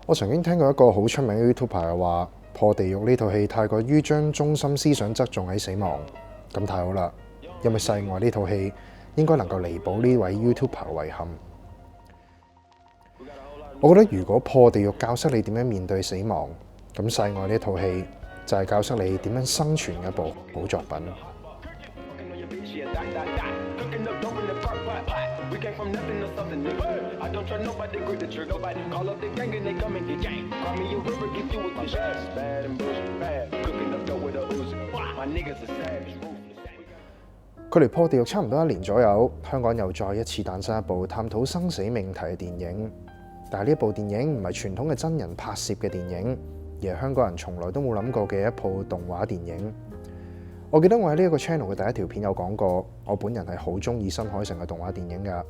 我曾經聽過一個好出名嘅 YouTuber 話，破地獄呢套戲太過於將中心思想側重喺死亡，咁太好啦，因為世外呢套戲應該能夠彌補呢位 YouTuber 嘅遺憾。我覺得如果破地獄教識你點樣面對死亡，咁世外呢套戲就係教識你點樣生存嘅一部好作品。距離破地獄差唔多1年左右，香港又再一次誕生一部探討生死命題嘅電影。但係呢部電影唔係傳統嘅真人拍攝嘅電影，而係香港人從來都冇諗過嘅一部動畫電影。我記得我喺呢一個 channel 嘅第一條片有講過，我本人係好中意新海誠嘅動畫電影㗎。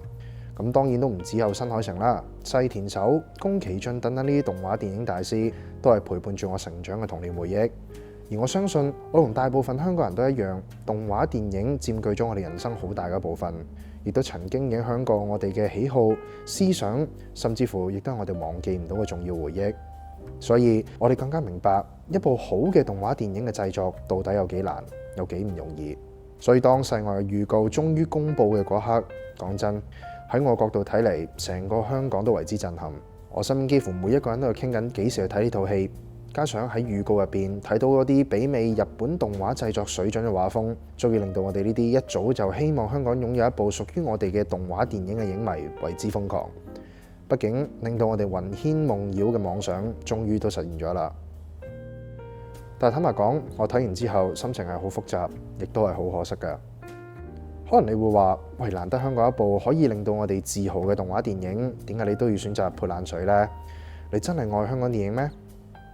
咁當然都唔只有新海誠啦，細田守、宮崎駿等等呢啲動畫電影大師都係陪伴住我成長嘅童年回憶。而我相信我同大部分香港人都一樣，動畫電影佔據咗我哋人生好大嘅一部分，亦都曾經影響過我哋嘅喜好、思想，甚至乎亦都係我哋忘記唔到嘅重要回憶。所以我哋更加明白一部好嘅動畫電影嘅製作到底有幾難，有幾唔容易。所以當世外嘅預告終於公佈嘅嗰刻，講真，喺我角度睇嚟，成個香港都為之震撼。我身邊幾乎每一個人都係傾緊幾時去睇呢套戲，加上喺預告入邊睇到嗰啲媲美日本動畫製作水準嘅畫風，足以令到我哋呢啲一早就希望香港擁有一部屬於我哋嘅動畫電影嘅影迷為之瘋狂。畢竟令到我哋魂牽夢繞嘅妄想終於都實現咗啦。但係坦白講，我睇完之後心情係好複雜，亦都係好可惜㗎。可能你會話，喂，難得香港一部可以令到我哋自豪嘅動畫電影，點解你都要選擇潑冷水呢？你真係愛香港電影咩？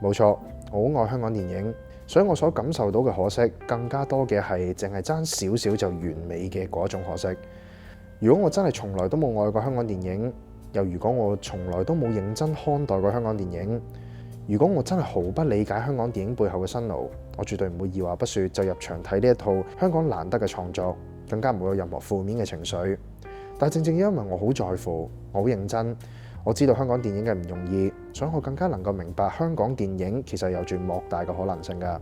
冇錯，我好愛香港電影，所以我所感受到嘅可惜，更加多嘅係淨係爭少少就完美嘅嗰種可惜。如果我真係從來都冇愛過香港電影，又如果我從來都冇認真看待過香港電影，如果我真係毫不理解香港電影背後嘅辛勞，我絕對唔會二話不說就入場睇呢一套香港難得嘅創作，更加唔會有任何負面嘅情緒。但正正因為我好在乎，我好認真，我知道香港電影嘅唔容易，所以我更加能夠明白香港電影其實有住莫大嘅可能性㗎。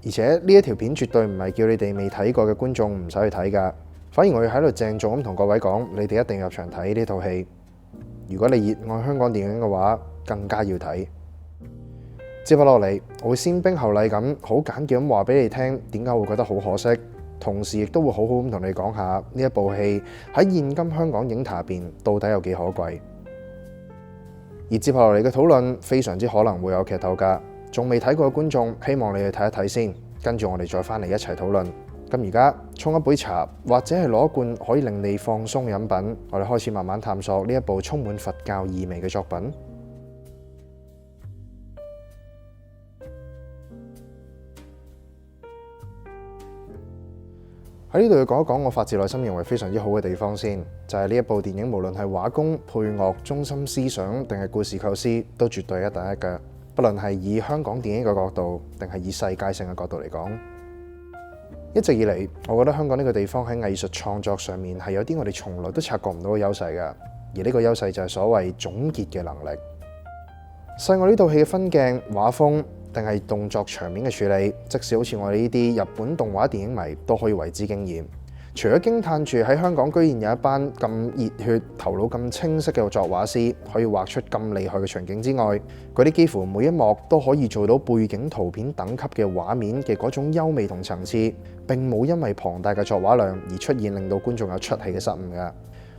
而且呢一條片絕對唔係叫你哋未睇過嘅觀眾唔使去睇㗎，反而我要喺度鄭重咁同各位講，你哋一定要入場睇呢套戲。如果你熱愛香港電影嘅話，更加要睇。接返落嚟，我會先兵後禮咁好簡潔咁話俾你聽點解會覺得好可惜，同時亦都會好好咁同你講下呢一部戲喺現今香港影壇入邊到底有幾可貴。而接下落嚟嘅討論非常之可能會有劇透㗎，仲未睇過嘅觀眾，希望你去睇一睇先，跟住我哋再返嚟一齊討論。咁而家沖一杯茶，或者係攞一罐可以令你放鬆嘅飲品，我哋開始慢慢探索呢一部充滿佛教意味嘅作品。喺呢度要講一講我發自內心認為非常之好嘅地方先，就係呢一部電影無論係畫工、配樂、中心思想定係故事構思，都絕對係一等一嘅。不論係以香港電影嘅角度，定係以世界性嘅角度嚟講，一直以嚟，我覺得香港呢個地方喺藝術創作上面係有啲我哋從來都察覺唔到嘅優勢㗎。而呢個優勢就係所謂總結嘅能力。世外呢套戲嘅分鏡、畫風，定係動作場面嘅處理，即使好似我哋呢啲日本動畫電影迷都可以為之驚豔。除咗驚嘆住喺香港居然有一班咁熱血、頭腦咁清晰嘅作畫師，可以畫出咁厲害嘅場景之外，嗰啲幾乎每一幕都可以做到背景圖片等級嘅畫面嘅嗰種優美同層次，並冇因為龐大嘅作畫量而出現令到觀眾有出戲嘅失誤㗎。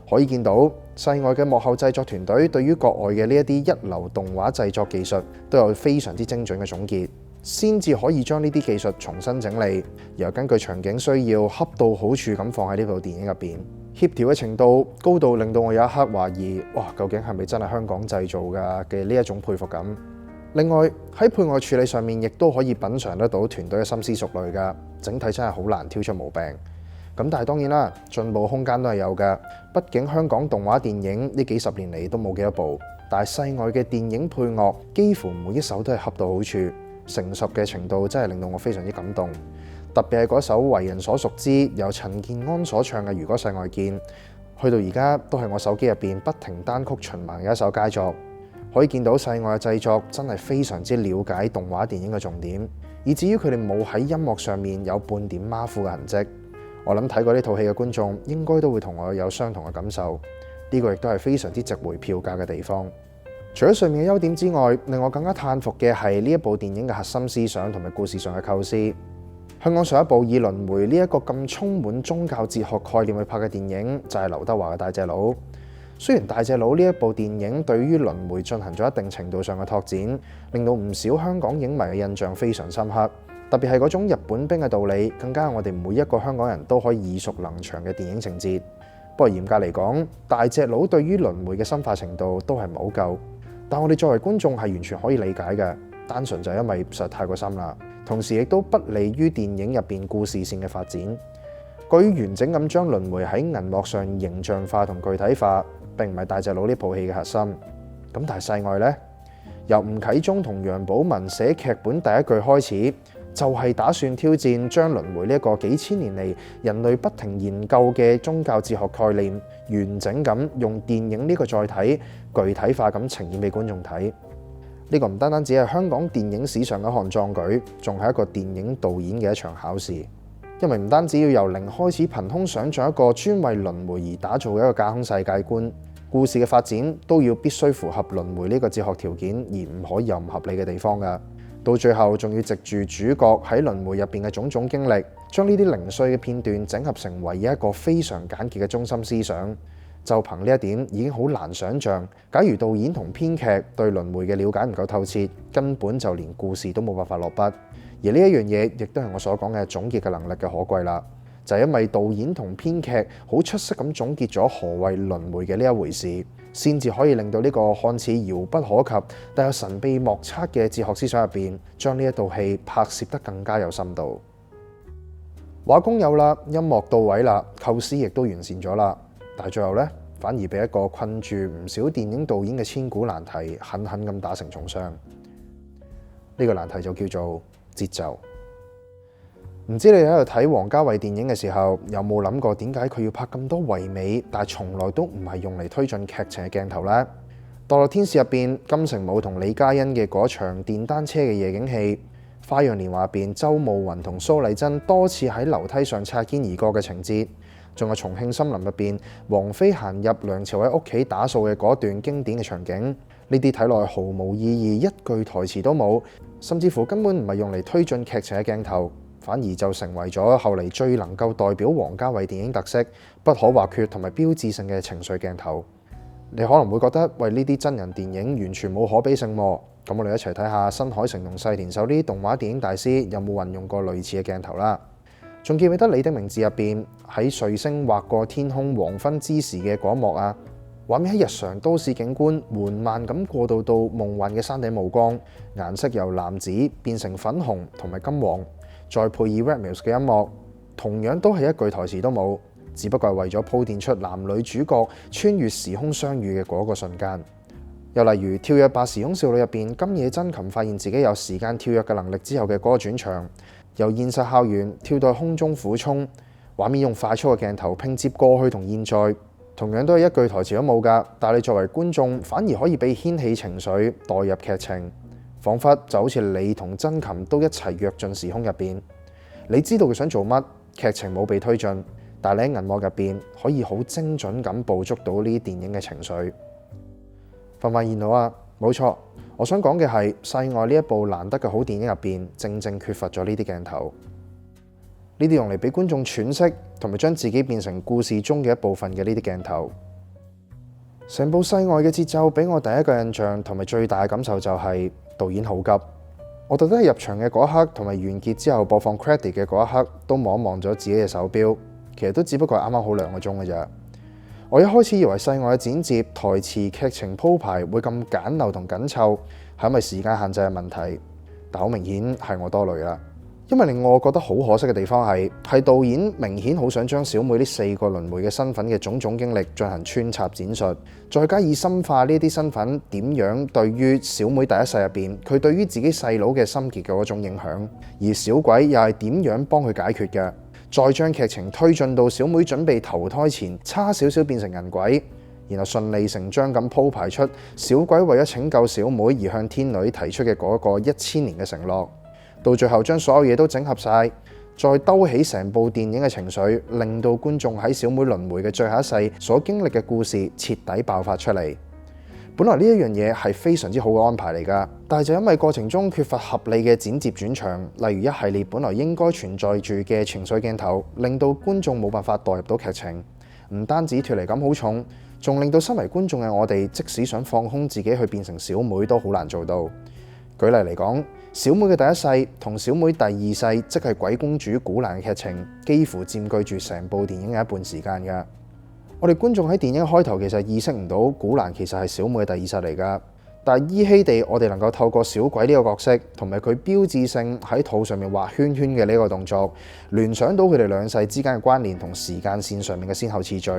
可以見到世外嘅幕後製作團隊對於國外嘅呢一啲一流動畫製作技術都有非常之精準嘅總結，先至可以將呢啲技術重新整理，然後根據場景需要恰到好處咁放喺呢部電影入邊，協調嘅程度高到令到我有一刻懷疑，哇，究竟係咪真係香港製造㗎嘅呢一種佩服感。另外喺配樂處理上面，亦都可以品嚐得到團隊嘅深思熟慮㗎，整體真係好難挑出毛病。咁但係當然啦，進步空間都係有嘅。畢竟香港動畫電影呢幾十年嚟都冇幾多部，但係世外嘅電影配樂幾乎每一首都係恰到好處，成熟嘅程度真係令到我非常之感動。特別係嗰首為人所熟知由陳健安所唱嘅《如果世外見》，去到而家都係我手機入邊不停單曲循環嘅一首佳作。可以見到世外嘅製作真係非常之了解動畫電影嘅重點，以至於佢哋冇喺音樂上面有半點馬虎嘅痕跡。我諗睇過呢套戲嘅觀眾應該都會同我有相同嘅感受，呢個亦都係非常之值回票價嘅地方。除咗上面嘅優點之外，令我更加嘆服嘅係呢一部電影嘅核心思想同埋故事上嘅構思。香港上一部以輪迴呢一個咁充滿宗教哲學概念去拍嘅電影就係劉德華嘅《大隻佬》。雖然《大隻佬》呢一部電影對於輪迴進行咗一定程度上嘅拓展，令到唔少香港影迷嘅印象非常深刻，特別係嗰種日本兵嘅道理，更加係我哋每一個香港人都可以耳熟能詳嘅電影情節。不過嚴格嚟講，《大隻佬》對於輪迴嘅深化程度都係唔好夠，但我哋作為觀眾係完全可以理解嘅，單純就係因為實在太過深啦。同時亦都不利於電影入邊故事線嘅發展，過於完整咁將輪迴喺銀幕上形象化同具體化，並唔係大隻佬呢部戲嘅核心。咁但係世外呢，由吳啟忠同楊寶文寫劇本第一句開始，就係打算挑戰將輪迴呢一個幾千年嚟人類不停研究嘅宗教哲學概念，完整咁用電影呢個載體具體化咁呈現俾觀眾睇。呢個唔單單只係香港電影史上嘅一項壯舉，仲係一個電影導演嘅一場考試。因為唔單止要由零開始憑空想像一個專為輪迴而打造嘅一個架空世界觀，故事嘅發展都要必須符合輪迴呢個哲學條件，而唔可以有唔合理嘅地方㗎。到最後仲要藉住主角喺輪迴入邊嘅種種經歷，將呢啲零碎嘅片段整合成為一個非常簡潔嘅中心思想。就憑呢一點已經好難想像，假如導演同編劇對輪迴嘅了解唔夠透徹，根本就連故事都冇辦法落筆。而呢一樣嘢亦都係我所講嘅總結嘅能力嘅可貴啦，就係因為導演同編劇好出色咁總結咗何謂輪迴嘅呢一回事，先至可以令到呢個看似遙不可及但有神秘莫測嘅哲學思想入邊，將呢一套戲拍攝得更加有深度。畫工有啦，音樂到位啦，構思亦都完善咗啦。但係最後呢，反而被一個困住唔少電影導演嘅千古難題狠狠咁打成重傷。呢個難題就叫做節奏。唔知你喺度睇王家衛電影嘅時候，有冇諗過點解佢要拍咁多唯美，但係從來都唔係用嚟推進劇情嘅鏡頭呢？《墮落天使》入邊金城武同李嘉欣嘅嗰場電單車嘅夜景戲，《花樣年華》入邊周慕雲同蘇麗珍多次喺樓梯上擦肩而過嘅情節，仲有重慶森林入邊王菲行入梁朝偉屋企打掃嘅嗰段經典嘅場景，呢啲睇落毫無意義，一句台詞都冇，甚至乎根本唔係用嚟推進劇情嘅鏡頭，反而就成為咗後嚟最能夠代表王家衛電影特色、不可或缺同埋標誌性嘅情緒鏡頭。你可能會覺得，喂，呢啲真人電影完全冇可比性喎。咁我哋一齊睇下新海誠同細田守呢啲動畫電影大師有冇運用過類似嘅鏡頭啦。仲記唔記得《你的名字》入邊喺彗星劃過天空黃昏之時嘅嗰一幕啊？畫面喺日常都市景觀緩慢咁過渡到夢幻嘅山頂霧光，顏色由藍紫變成粉紅同埋金黃，再配以 rap music 嘅音樂，同樣都係一句台詞都冇，只不過係為咗鋪墊出男女主角穿越時空相遇嘅嗰個瞬間。又例如《跳躍吧時空少女》入邊金野真琴發現自己有時間跳躍嘅能力之後嘅嗰個轉場，由現實校園跳到空中俯衝，畫面用快速嘅鏡頭拼接過去同現在，同樣都係一句台詞都冇㗎，但係你作為觀眾反而可以被掀起情緒，代入劇情，彷彿就好似你同真琴都一齊躍進時空入邊。你知道佢想做乜，劇情冇被推進，但係你喺銀幕入邊可以好精準咁捕捉到呢啲電影嘅情緒。發唔發現到啊？冇錯，我想講嘅係《世外》呢一部難得嘅好電影入邊，正正缺乏咗呢啲鏡頭。呢啲用嚟俾觀眾喘息，同埋將自己變成故事中嘅一部分嘅呢啲鏡頭。成部《世外》嘅節奏俾我第一個印象同埋最大嘅感受就係導演好急。我特登喺入場嘅嗰一刻同埋完結之後播放 credit 嘅嗰一刻，都望一望咗自己嘅手錶，其實都只不過係啱啱好2個鐘嘅咋。我一開始以為《世外》嘅剪接、台詞、劇情鋪排會咁簡陋同緊湊，係因為時間限制嘅問題，但好明顯係我多慮啦。因為令我覺得好可惜嘅地方係導演明顯好想將小妹呢4個輪迴嘅身份嘅種種經歷進行穿插展述，再加以深化呢啲身份點樣對於小妹第一世入邊佢對於自己細佬嘅心結嘅嗰種影響，而小鬼又係點樣幫佢解決嘅，再將劇情推進到小妹準備投胎前差少少變成人鬼，然後順理成章咁鋪排出小鬼為咗拯救小妹而向天女提出嘅嗰個1000年嘅承諾，到最後將所有嘢都整合晒，再兜起成部電影嘅情緒，令到觀眾喺小妹輪迴嘅最後一世所經歷嘅故事徹底爆發出嚟。本來呢一樣嘢係非常之好嘅安排嚟㗎，但係就因為過程中缺乏合理嘅剪接轉場，例如一系列本來應該存在住嘅情緒鏡頭，令到觀眾冇辦法代入到劇情，唔單止脫離感好重，仲令到身為觀眾嘅我哋，即使想放空自己去變成小妹都好難做到。舉例嚟講，小妹嘅第一世同小妹第二世，即係鬼公主古蘭嘅劇情，幾乎佔據住成部電影嘅一半時間㗎。我哋觀眾喺電影開頭其實意識唔到古蘭其實係小妹嘅第二世嚟㗎，但係依稀地我哋能夠透過小鬼呢個角色同埋佢標誌性喺肚上面畫圈圈嘅呢個動作，聯想到佢哋兩世之間嘅關聯同時間線上面嘅先後次序。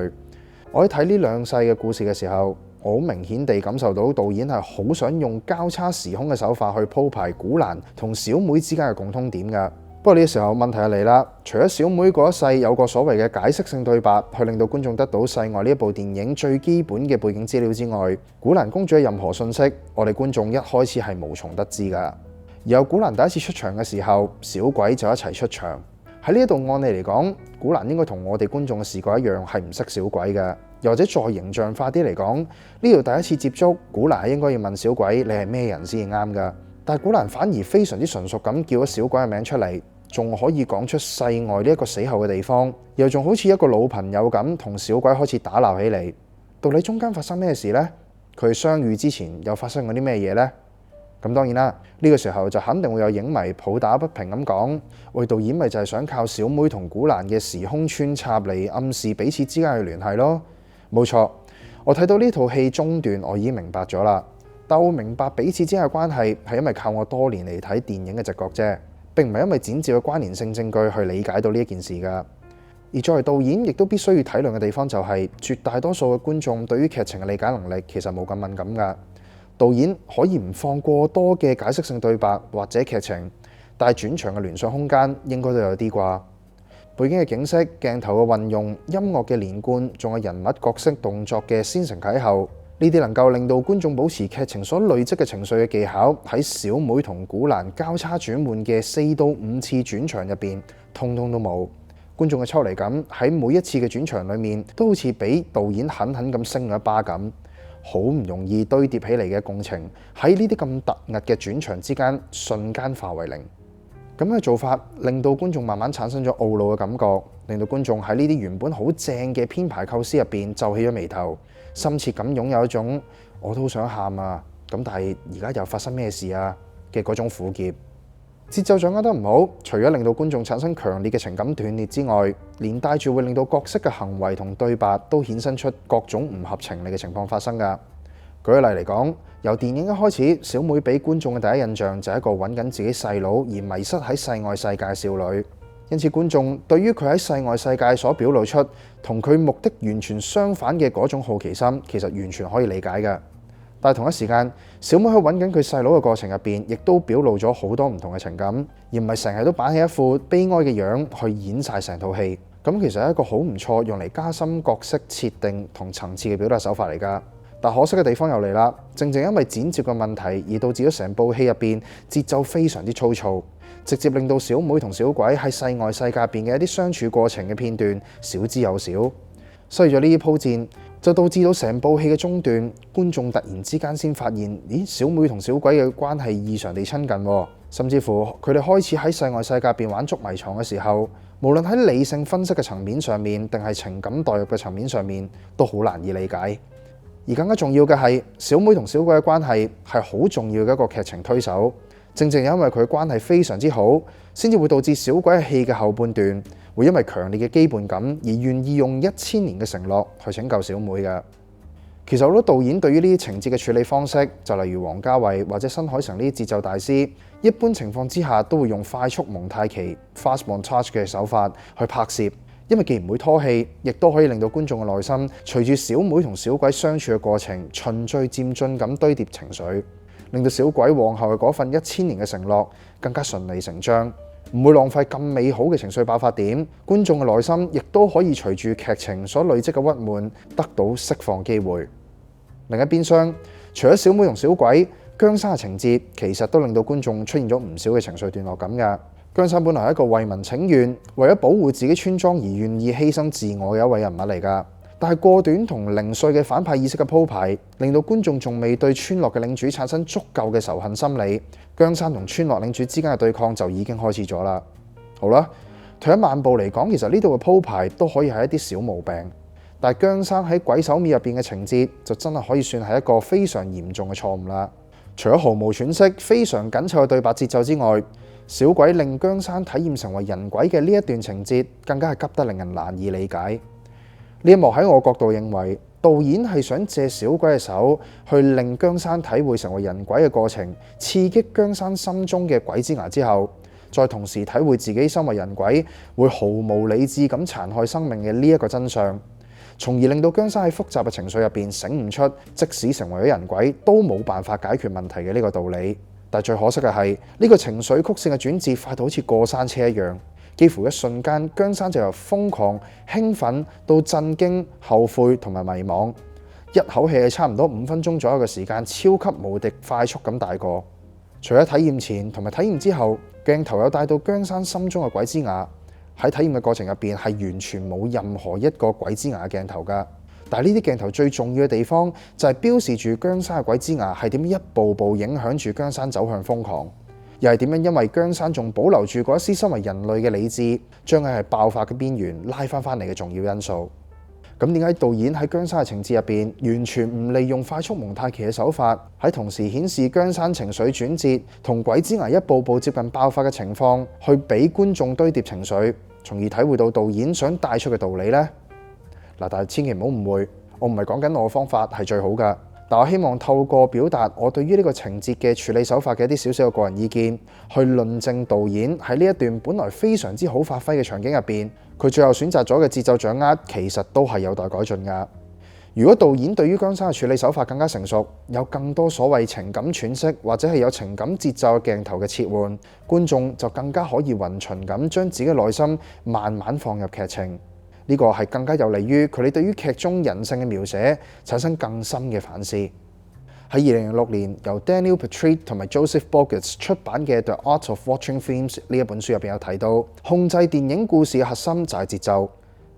我喺睇呢兩世嘅故事嘅時候，我好明顯地感受到導演係好想用交叉時空嘅手法去鋪排古蘭同小妹之間嘅共通點㗎。不過呢個時候問題就嚟啦，除咗小妹嗰一世有個所謂嘅解釋性對白，去令到觀眾得到世外呢一部電影最基本嘅背景資料之外，古蘭公主嘅任何信息，我哋觀眾一開始係無從得知㗎。而由古蘭第一次出場嘅時候，小鬼就一齊出場。喺呢一度按理嚟講，古蘭應該同我哋觀眾嘅視覺一樣係唔識小鬼嘅，又或者再形象化啲嚟講，呢度第一次接觸古蘭係應該要問小鬼你係咩人先至啱㗎。但係古蘭反而非常之純熟咁叫咗小鬼嘅名出嚟，仲可以講出世外呢一個死後嘅地方，又仲好似一個老朋友咁同小鬼開始打鬧起嚟。到底中間發生咩事呢？佢哋相遇之前又發生過啲咩嘢呢？咁當然啦，呢個時候就肯定會有影迷抱打不平咁講，喂，導演咪就係想靠小妹同古蘭嘅時空穿插嚟暗示彼此之間嘅聯繫咯。冇錯，我睇到呢套戲中段我已經明白咗啦。但我明白彼此之間嘅關係係因為靠我多年嚟睇電影嘅直覺啫，並唔係因為剪接嘅關聯性證據去理解到呢一件事㗎。而作為導演，亦都必須要體諒嘅地方就係，絕大多數嘅觀眾對於劇情嘅理解能力其實冇咁敏感㗎。導演可以唔放過多嘅解釋性對白或者劇情，但係轉場嘅聯想空間應該都有啲啩。背景嘅景色、鏡頭嘅運用、音樂嘅連貫，仲有人物角色動作嘅先承啟後。呢啲能夠令到觀眾保持劇情所累積嘅情緒嘅技巧，喺小妹同古蘭交叉轉換嘅4到5次轉場入邊，通通都冇。觀眾嘅抽離感喺每一次嘅轉場裏面，都好似俾導演狠狠咁升咗一巴咁，好唔容易堆疊起嚟嘅共情，喺呢啲咁突兀嘅轉場之間，瞬間化為零。咁嘅做法令到觀眾慢慢產生咗懊惱嘅感覺，令到觀眾喺呢啲原本好正嘅編排構思入邊皺起咗眉頭。深切咁擁有一種我都好想喊啊，咁但係而家又發生咩事啊嘅嗰種苦澀。節奏掌握得唔好，除咗令到觀眾產生強烈嘅情感斷裂之外，連帶住會令到角色嘅行為同對白都衍生出各種唔合情理嘅情況發生㗎。舉個例嚟講，由電影一開始，小妹俾觀眾嘅第一印象就係一個揾緊自己細佬而迷失喺世外世界嘅少女。因此觀眾對於佢喺世外世界所表露出同佢目的完全相反嘅嗰種好奇心，其實完全可以理解嘅。但係同一時間，小妹喺揾緊佢細佬嘅過程入邊，亦都表露咗好多唔同嘅情感，而唔係成日都擺起一副悲哀嘅樣去演晒成套戲。咁其實係一個好唔錯用嚟加深角色設定同層次嘅表達手法嚟㗎。但可惜嘅地方又嚟啦，正正因為剪接嘅問題而導致咗成部戲入邊節奏非常之粗糙，直接令到小妹同小鬼喺世外世界入邊嘅一啲相處過程嘅片段少之又少。失去咗呢啲鋪墊，就導致到成部戲嘅中段，觀眾突然之間先發現，咦，小妹同小鬼嘅關係異常地親近，甚至乎佢哋開始喺世外世界入邊玩捉迷藏嘅時候，無論喺理性分析嘅層面上面，定係情感代入嘅層面上面，都好難以理解。而更加重要嘅係，小妹同小鬼嘅關係係好重要嘅一個劇情推手。正正因為佢關係非常之好，先至會導致小鬼喺戲嘅後半段會因為強烈嘅羈絆感而願意用1000年嘅承諾去拯救小妹嘅。其實好多導演對於呢啲情節嘅處理方式，就例如王家衛或者新海誠呢啲節奏大師，一般情況之下都會用快速蒙太奇 （fast montage） 嘅手法去拍攝。因為既唔會拖戲，亦都可以令到觀眾嘅內心隨住小妹同小鬼相處嘅過程，循序漸進咁堆疊情緒，令到小鬼往後嘅嗰份1000年嘅承諾更加順理成章。唔會浪費咁美好嘅情緒爆發點，觀眾嘅內心亦都可以隨住劇情所累積嘅鬱悶得到釋放機會。另一邊廂，除咗小妹同小鬼，姜生嘅情節其實都令到觀眾出現咗唔少嘅情緒段落感㗎。姜生本來係一個為民請願、為咗保護自己村莊而願意犧牲自我嘅一位人物嚟㗎，但係過短同零碎嘅反派意識嘅鋪排，令到觀眾仲未對村落嘅領主產生足夠嘅仇恨心理，姜生同村落領主之間嘅對抗就已經開始咗啦。好啦，退一萬步嚟講，其實呢度嘅鋪排都可以係一啲小毛病，但係姜生喺鬼手廟入邊嘅情節就真係可以算係一個非常嚴重嘅錯誤啦。除咗毫無喘息、非常緊湊嘅對白節奏之外，小鬼令姜生體驗成為人鬼嘅呢一段情節，更加係急得令人難以理解。呢一幕喺我角度認為，導演係想借小鬼嘅手去令姜生體會成為人鬼嘅過程，刺激姜生心中嘅鬼之牙之後，再同時體會自己身為人鬼會毫無理智咁殘害生命嘅呢一個真相，從而令到姜生喺複雜嘅情緒入邊醒悟出，即使成為咗人鬼都冇辦法解決問題嘅呢個道理。但最可惜嘅係，呢個情緒曲線嘅轉折快到好似過山車一樣，幾乎一瞬間，姜生就由瘋狂、興奮到震驚、後悔同埋迷惘，一口氣係差唔多5分鐘左右嘅時間，超級無敵快速咁大過。除咗體驗前同埋體驗之後，鏡頭有帶到姜生心中嘅鬼之牙，喺體驗嘅過程入邊係完全冇任何一個鬼之牙嘅鏡頭㗎。但係呢啲鏡頭最重要嘅地方就係標示住姜生嘅鬼之牙係點樣一步步影響住姜生走向瘋狂，又係點樣因為姜生仲保留住嗰一絲身為人類嘅理智，將佢係爆發嘅邊緣拉翻嚟嘅重要因素。咁點解導演喺姜生嘅情節入邊完全唔利用快速蒙太奇嘅手法，喺同時顯示姜生情緒轉折同鬼之牙一步步接近爆發嘅情況，去俾觀眾堆疊情緒，從而體會到導演想帶出嘅道理呢？嗱，但係千祈唔好誤會，我唔係講緊我嘅方法係最好㗎，但我希望透過表達我對於呢個情節嘅處理手法嘅一啲少少嘅個人意見，去論證導演喺呢一段本來非常之好發揮嘅場景入邊，佢最後選擇咗嘅節奏掌握其實都係有待改進㗎。如果導演對於姜生嘅處理手法更加成熟，有更多所謂情感喘息或者係有情感節奏嘅鏡頭嘅切換，觀眾就更加可以勻循咁將自己嘅內心慢慢放入劇情。呢個係更加有利於佢哋對於劇中人性嘅描寫產生更深嘅反思。喺2006年由 Daniel Petrit 同埋 Joseph Boggess 出版嘅《The Art of Watching Films》呢一本書入邊有提到，控制電影故事嘅核心就係節奏。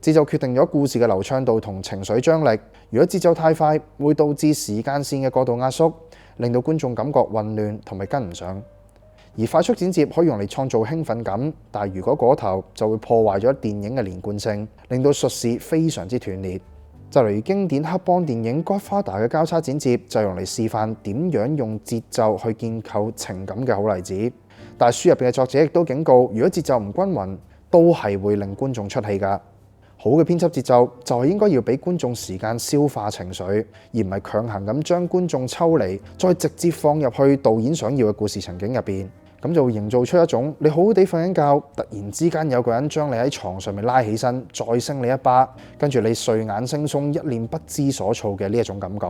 節奏決定咗故事嘅流暢度同情緒張力。如果節奏太快，會導致時間線嘅過度壓縮，令到觀眾感覺混亂同埋跟唔上。而快速剪接可以用嚟創造興奮感，但係如果過頭就會破壞咗電影嘅連貫性，令到敘事非常之斷裂。就例如經典黑幫電影《Godfather》嘅交叉剪接，就用嚟示範點樣用節奏去建構情感嘅好例子。但係書入邊嘅作者亦都警告，如果節奏唔均勻，都係會令觀眾出戲㗎。好嘅編輯節奏就係應該要俾觀眾時間消化情緒，而唔係強行咁將觀眾抽離，再直接放入去導演想要嘅故事情景入邊。咁就會營造出一種你好好地瞓緊覺，突然之間有個人將你喺床上面拉起身，再升你一巴，跟住你睡眼惺忪，一臉不知所措嘅呢一種感覺。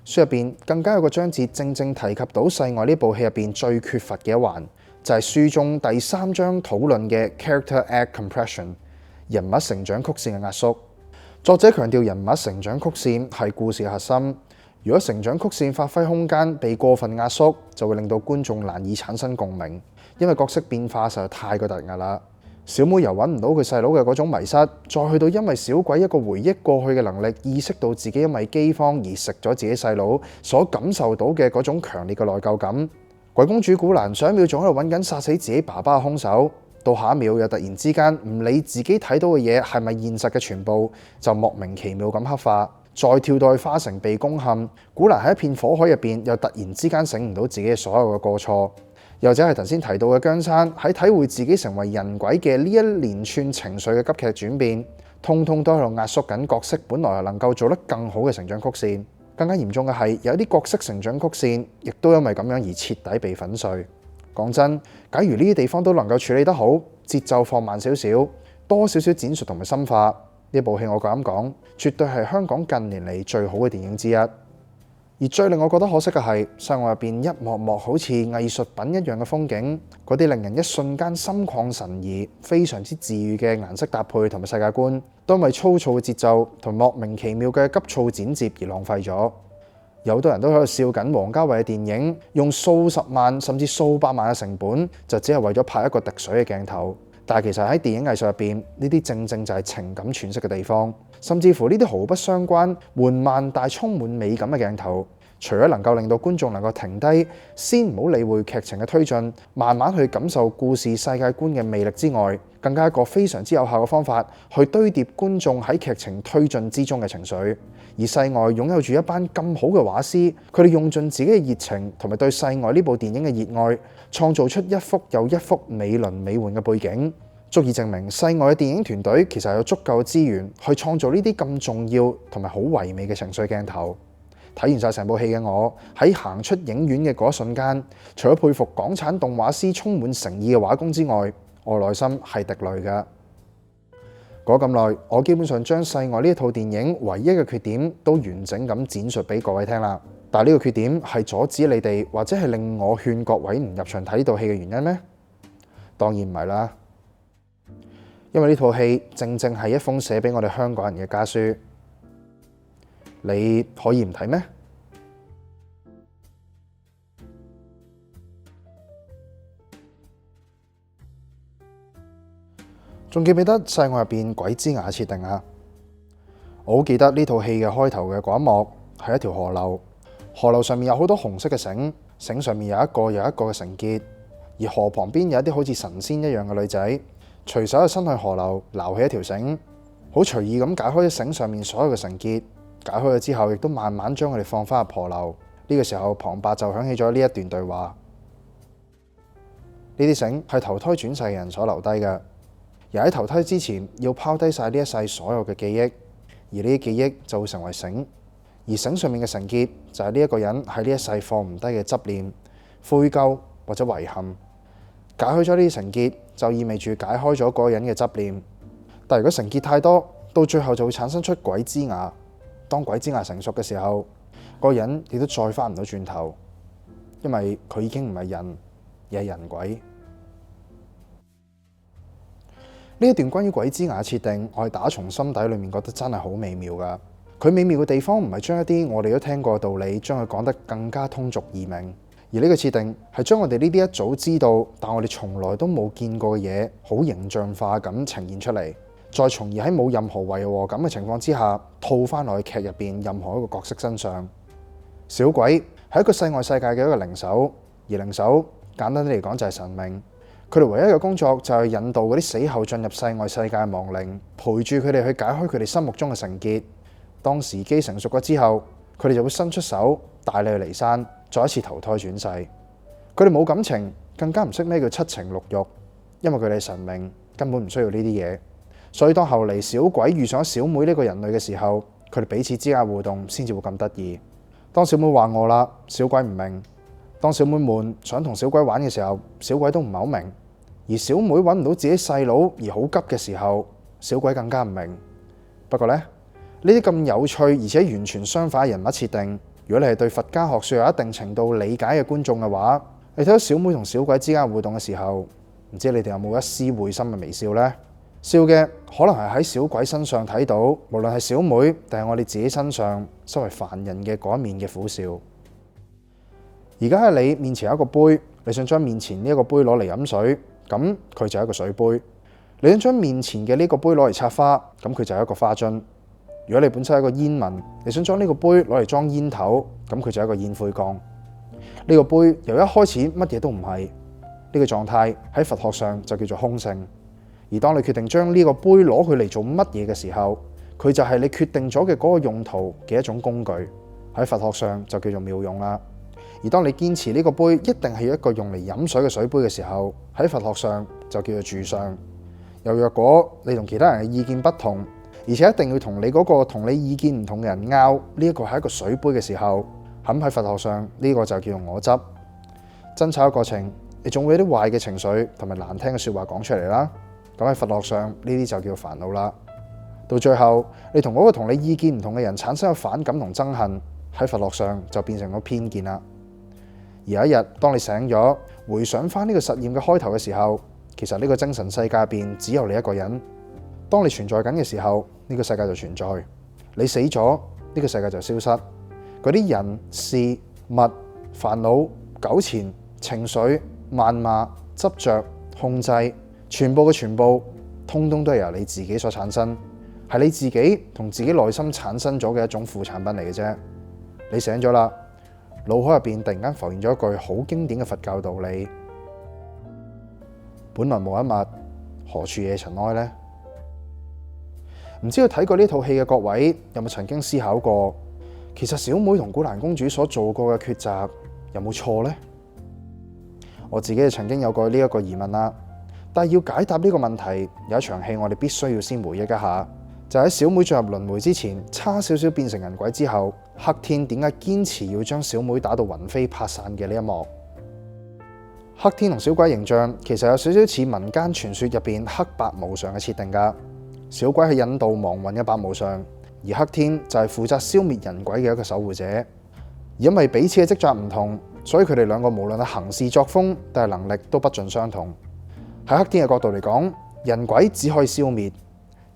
書入邊更加有個章節正正提及到世外呢部戲入邊最缺乏嘅一環，就係書中第3章討論嘅 character arc compression， 人物成長曲線嘅壓縮。作者強調人物成長曲線係故事嘅核心。如果成長曲線發揮空間被過分壓縮，就會令到觀眾難以產生共鳴，因為角色變化實在太過突兀啦。小妹由揾唔到佢細佬嘅嗰種迷失，再去到因為小鬼一個回憶過去嘅能力，意識到自己因為饑荒而食咗自己細佬，所感受到嘅嗰種強烈嘅內疚感。鬼公主古蘭上一秒仲喺度揾緊殺死自己爸爸嘅兇手，到下一秒又突然之間唔理自己睇到嘅嘢係咪現實嘅全部，就莫名其妙咁黑化。再跳到去花城被攻陷，古蘭喺一片火海入邊，又突然之間醒唔到自己嘅所有嘅過錯，又或者係頭先提到嘅姜生喺體會自己成為人鬼嘅呢一連串情緒嘅急劇轉變，通通都喺度壓縮緊角色本來能夠做得更好嘅成長曲線。更加嚴重嘅係，有啲角色成長曲線亦都因為咁樣而徹底被粉碎。講真，假如呢啲地方都能夠處理得好，節奏放慢少少，多少少展述同埋深化，呢部戲我敢講，絕對係香港近年嚟最好嘅電影之一。而最令我覺得可惜嘅係，世外入邊一幕幕好似藝術品一樣嘅風景，嗰啲令人一瞬間心曠神怡、非常之治癒嘅顏色搭配同埋世界觀，都因為粗糙嘅節奏同莫名其妙嘅急躁剪接而浪費咗。有好多人都喺度笑緊王家衛嘅電影，用數十萬甚至數百萬嘅成本，就只係為咗拍一個滴水嘅鏡頭。但係其實喺電影藝術入邊，呢啲正正就係情感詮釋嘅地方。甚至乎呢啲毫不相關、緩慢但充滿美感嘅鏡頭，除咗能夠令到觀眾能夠停低，先唔好理會劇情嘅推進，慢慢去感受故事世界觀嘅魅力之外，更加一個非常之有效嘅方法，去堆疊觀眾喺劇情推進之中嘅情緒。而世外擁有住一班咁好嘅畫師，佢哋用盡自己嘅熱情同埋對世外呢部電影嘅熱愛，創造出一幅又一幅美輪美奐嘅背景，足以證明世外嘅電影團隊其實有足夠嘅資源去創造呢啲咁重要同埋好唯美嘅情緒鏡頭。睇完晒成部戲嘅我，喺行出影院嘅嗰一瞬間，除咗佩服港產動畫師充滿誠意嘅畫工之外，我內心係滴淚嘅。講咁耐，我基本上將世外呢一套電影唯一嘅缺點都完整咁展述俾各位聽啦。但係呢個缺點係阻止你哋或者係令我勸各位唔入場睇呢套戲嘅原因咩？當然唔係啦，因為呢套戲正正係一封寫俾我哋香港人嘅家書。你可以唔睇咩？仲記唔記得世外入邊鬼之牙設定啊？我好記得呢套戲嘅開頭嘅嗰一幕係一條河流，河流上面有好多紅色嘅繩，繩上面有一個又一個嘅繩結，而河旁邊有一啲好似神仙一樣嘅女仔，隨手就伸去河流撈起一條繩，好隨意咁解開咗繩上面所有嘅繩結，解開咗之後亦都慢慢將佢哋放返入河流。呢個時候旁白就響起咗呢一段對話：呢啲繩係投胎轉世嘅人所留低嘅。而喺投胎之前，要拋低晒呢一世所有嘅記憶，而呢啲記憶就會成為繩，而繩上面嘅繩結就係呢一個人喺呢一世放唔低嘅執念、悔疚或者遺憾。解開咗呢啲繩結，就意味住解開咗嗰個人嘅執念。但如果繩結太多，到最後就會產生出鬼之牙。當鬼之牙成熟嘅時候，嗰個人亦都再翻唔到轉頭，因為佢已經唔係人，而係人鬼。呢一段關於鬼之牙嘅設定，我係打從心底裏面覺得真係好美妙噶。佢美妙嘅地方唔係將一啲我哋都聽過嘅道理，將佢講得更加通俗易明，而呢個設定係將我哋呢啲一早知道，但我哋從來都冇見過嘅嘢，好形象化咁呈現出嚟，再從而喺冇任何違和感嘅情況之下，套翻落去劇入邊任何一個角色身上。小鬼係一個世外世界嘅一個靈手，而靈手簡單啲嚟講就係神明。佢哋唯一嘅工作就係引導嗰啲死後進入世外世界嘅亡靈，陪住佢哋去解開佢哋心目中嘅繩結。當時機成熟咗之後，佢哋就會伸出手帶你去離山，再一次投胎轉世。佢哋冇感情，更加唔識咩叫七情六欲，因為佢哋係神明，根本唔需要呢啲嘢。所以當後嚟小鬼遇上咗小妹呢個人類嘅時候，佢哋彼此之間互動先至會咁得意。當小妹話餓啦，小鬼唔明；當小妹悶想同小鬼玩嘅時候，小鬼都唔係好明。而小妹揾唔到自己細佬而好急嘅時候，小鬼更加唔明。不過呢啲咁有趣而且完全相反嘅人物設定，如果你係對佛家學說有一定程度理解嘅觀眾嘅話，你睇到小妹同小鬼之間互動嘅時候，唔知你哋有冇一絲會心嘅微笑呢？笑嘅可能係喺小鬼身上睇到，無論係小妹定係我哋自己身上身為凡人嘅嗰一面嘅苦笑。而家喺你面前有一個杯，你想將面前呢一個杯攞嚟飲水，咁佢就係一個水杯。你想將面前嘅呢個杯攞嚟插花，咁佢就係一個花樽。如果你本身係一個煙民，你想將呢個杯攞嚟裝煙頭，咁佢就係一個煙灰缸。呢個杯由一開始乜嘢都唔係，呢個狀態喺佛學上就叫做空性。而當你決定將呢個杯攞佢嚟做乜嘢嘅時候，佢就係你決定咗嘅嗰個用途嘅一種工具，喺佛學上就叫做妙用啦。而當你堅持呢個杯一定係一個用嚟飲水嘅水杯嘅時候，喺佛學上就叫做住相。又若果你同其他人嘅意見不同，而且一定要同你嗰個同你意見唔同嘅人拗，呢一個係一個水杯嘅時候，咁喺佛學上呢個就叫做我執。爭吵嘅過程，你總會有啲壞嘅情緒同埋難聽嘅說話講出嚟啦。咁喺佛學上呢啲就叫煩惱啦。到最後，你同嗰個同你意見唔同嘅人產生咗反感同憎恨，喺佛學上就變成咗偏見啦。而有一日，當你醒咗，回想翻呢個實驗嘅開頭嘅時候，其實呢個精神世界入邊只有你一個人。當你存在緊嘅時候，呢個世界就存在；你死咗，呢個世界就消失。嗰啲人事物、煩惱、糾纏、情緒、謾罵、執着、控制，全部嘅全部，通通都係由你自己所產生，係你自己同自己內心產生咗嘅一種副產品嚟嘅啫。你醒咗啦，腦海入邊突然間浮現咗一句好經典嘅佛教道理：本來無一物，何處惹塵埃呢？唔知道睇過呢套戲嘅各位有冇曾經思考過，其實小妹同古蘭公主所做過嘅抉擇有冇錯呢？我自己就曾經有過呢一個疑問啦，但係要解答呢個問題，有一場戲我哋必須要先回憶一下，就喺小妹進入輪迴之前，差少少變成人鬼之後，黑天點解堅持要將小妹打到魂飛魄散嘅呢一幕。黑天同小鬼形象其實有少少似民間傳說入邊黑白無常嘅設定噶。小鬼係引導亡魂嘅白無常，而黑天就係負責消滅人鬼嘅一個守護者。因為彼此嘅職責唔同，所以佢哋兩個無論係行事作風定係能力都不盡相同。喺黑天嘅角度嚟講，人鬼只可以消滅，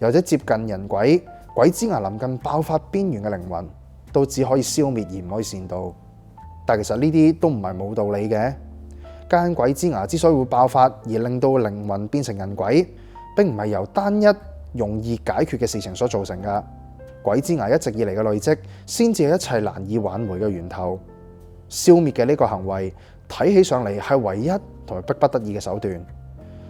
又或者接近人鬼，鬼之牙臨近爆發邊緣嘅靈魂，都只可以消滅而唔可以善導。但其實呢啲都唔係冇道理嘅。奸鬼之牙之所以會爆發而令到靈魂變成人鬼，並唔係由單一容易解決嘅事情所造成噶。鬼之牙一直以嚟嘅累積，先至係一切難以挽回嘅源頭。消滅嘅呢個行為，睇起上嚟係唯一同埋迫不得已嘅手段。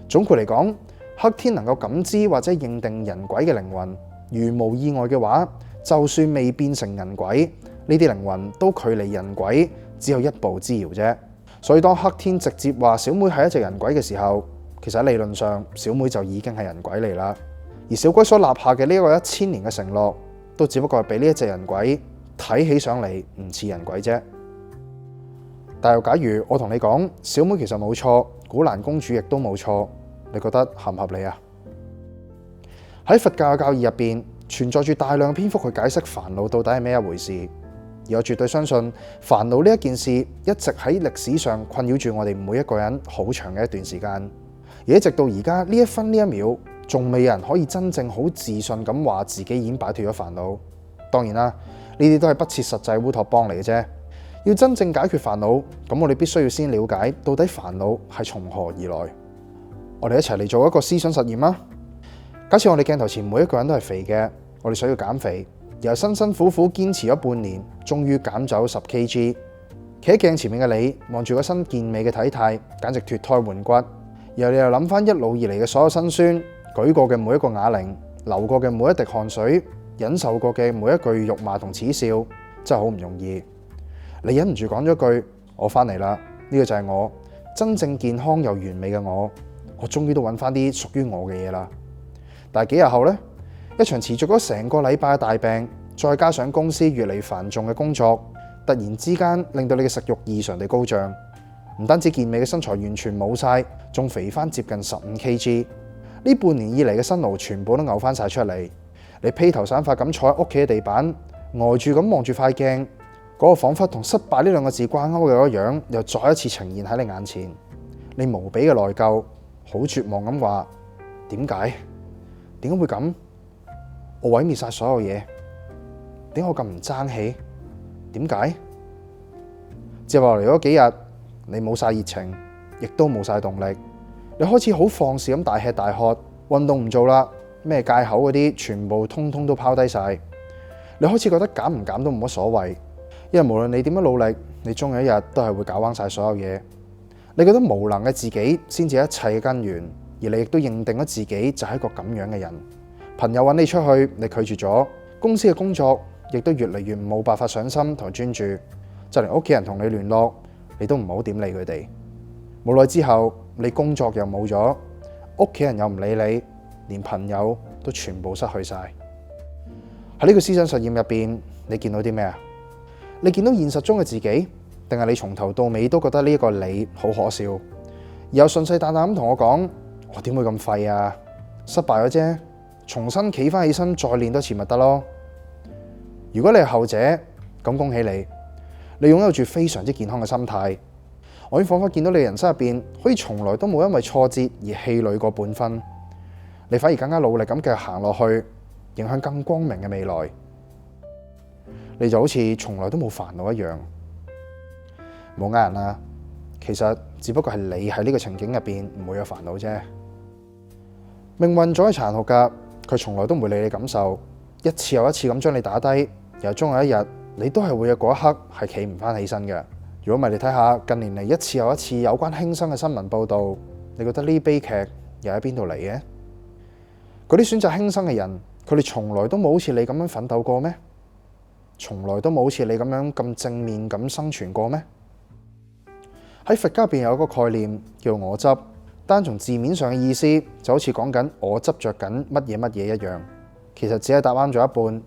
總括嚟講，黑天能夠感知或者認定人鬼嘅靈魂，如無意外嘅話，就算未變成人鬼，呢啲靈魂都距離人鬼只有一步之遙啫。所以當黑天直接話小妹係一隻人鬼嘅時候，其實喺理論上小妹就已經係人鬼嚟啦。而小鬼所立下嘅呢一個1000年嘅承諾，都只不過係俾呢一隻人鬼睇起上嚟唔似人鬼啫。但係假如我同你講，小妹其實冇錯，古蘭公主亦都冇錯，你覺得合唔合理啊？喺佛教嘅教義入邊，存在住大量嘅篇幅去解釋煩惱到底係咩一回事。而我絕對相信，煩惱呢一件事一直喺歷史上困擾住我哋每一個人好長嘅一段時間，而一直到而家呢一分呢一秒，仲未有人可以真正好自信咁話自己已經擺脫咗煩惱。當然啦，呢啲都係不切實際烏托邦嚟嘅啫。要真正解決煩惱，咁我哋必須要先了解到底煩惱係從何而來。我哋一齊嚟做一個思想實驗啊！假設我哋鏡頭前每一個人都係肥嘅，我哋想要減肥，又辛辛苦苦堅持咗半年，終於減走10 kg。企喺鏡前面嘅你，望住個身健美嘅體態，簡直脫胎換骨。然後你又諗翻一路以嚟嘅所有辛酸，舉過嘅每一個啞鈴，流過嘅每一滴汗水，忍受過嘅每一句辱罵同恥笑，真係好唔容易。你忍唔住講咗句：我翻嚟啦，呢個就係我真正健康又完美嘅我。我終於都揾翻啲屬於我嘅嘢啦。但係幾日後呢，一場持續咗成個禮拜嘅大病，再加上公司越嚟繁重嘅工作，突然之間令到你嘅食慾異常地高漲，唔單止健美嘅身材完全冇晒，仲肥翻接近15 kg。呢半年以嚟嘅辛勞全部都嘔翻晒出嚟。你披頭散髮咁坐喺屋企嘅地板，呆住咁望住塊鏡，嗰個彷彿同失敗呢兩個字掛鈎嘅嗰個樣，又再一次呈現喺你眼前。你無比嘅內疚，好絕望咁話：點解？點解會咁？我毀滅晒所有嘢，點解我咁唔爭氣？點解？接落嚟嗰幾日，你冇晒熱情，亦都冇晒動力。你開始好放肆咁大吃大喝，運動唔做啦，咩戒口嗰啲全部通通都拋低晒。你開始覺得減唔減都冇乜所謂，因為無論你點樣努力，你終有一日都係會搞彎晒所有嘢。你覺得無能嘅自己先至一切嘅根源，而你亦都認定咗自己就係一個咁樣嘅人。朋友揾你出去，你拒絕咗；公司嘅工作亦都越嚟越冇辦法上心同專注，就連屋企人同你聯絡，你都唔好點理佢哋。冇耐之後，你工作又冇咗，屋企人又唔理你，連朋友都全部失去晒。喺呢個思想實驗入邊，你見到啲咩啊？你見到現實中嘅自己，定係你從頭到尾都覺得呢一個你好可笑，而又信誓旦旦咁同我講：我點會咁廢啊？失敗咗啫，重新企翻起身再練多次咪得咯。如果你係後者，咁咁恭喜你，你擁有住非常之健康嘅心態。我已經彷彿見到你人生入邊，可以從來都冇因為挫折而氣餒過半分，你反而更加努力咁繼續行落去，迎向更光明嘅未來。你就好似從來都冇煩惱一樣。冇呃人啊，其實只不過係你喺呢個情景入邊唔會有煩惱啫。命運總係殘酷㗎，佢從來都唔會理你感受，一次又一次咁將你打低，然後終有一日你都係會有嗰一刻係企唔翻起身嘅。如果唔係，你睇下近年嚟一次又一次有關輕生嘅新聞報導，你覺得呢啲悲劇又喺邊度嚟嘅？嗰啲選擇輕生嘅人，佢哋從來都冇好似你咁樣奮鬥過咩？從來都冇好似你咁樣咁正面咁生存過咩？喺佛家入邊有一個概念叫我執，單從字面上嘅意思就好似講緊我執着緊乜嘢乜嘢一樣，其實只係答啱咗一半。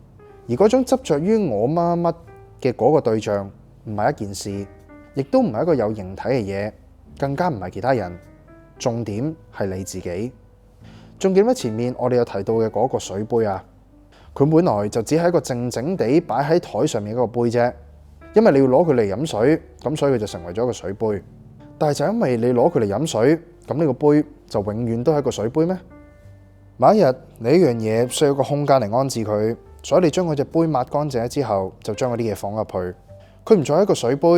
而嗰種執着於我乜乜嘅嗰個對象，唔係一件事，亦都唔係一個有形體嘅嘢，更加唔係其他人。重點係你自己。仲記得前面我哋有提到嘅嗰個水杯啊，佢本來就只係一個靜靜地擺喺台上面一個杯啫。因為你要攞佢嚟飲水，咁所以佢就成為咗一個水杯。但係就因為你攞佢嚟飲水，咁呢個杯就永遠都係一個水杯咩？某一日你一樣嘢需要一個空間嚟安置佢，所以你將嗰隻杯抹乾淨之後，就將嗰啲嘢放入去。佢唔再係一個水杯，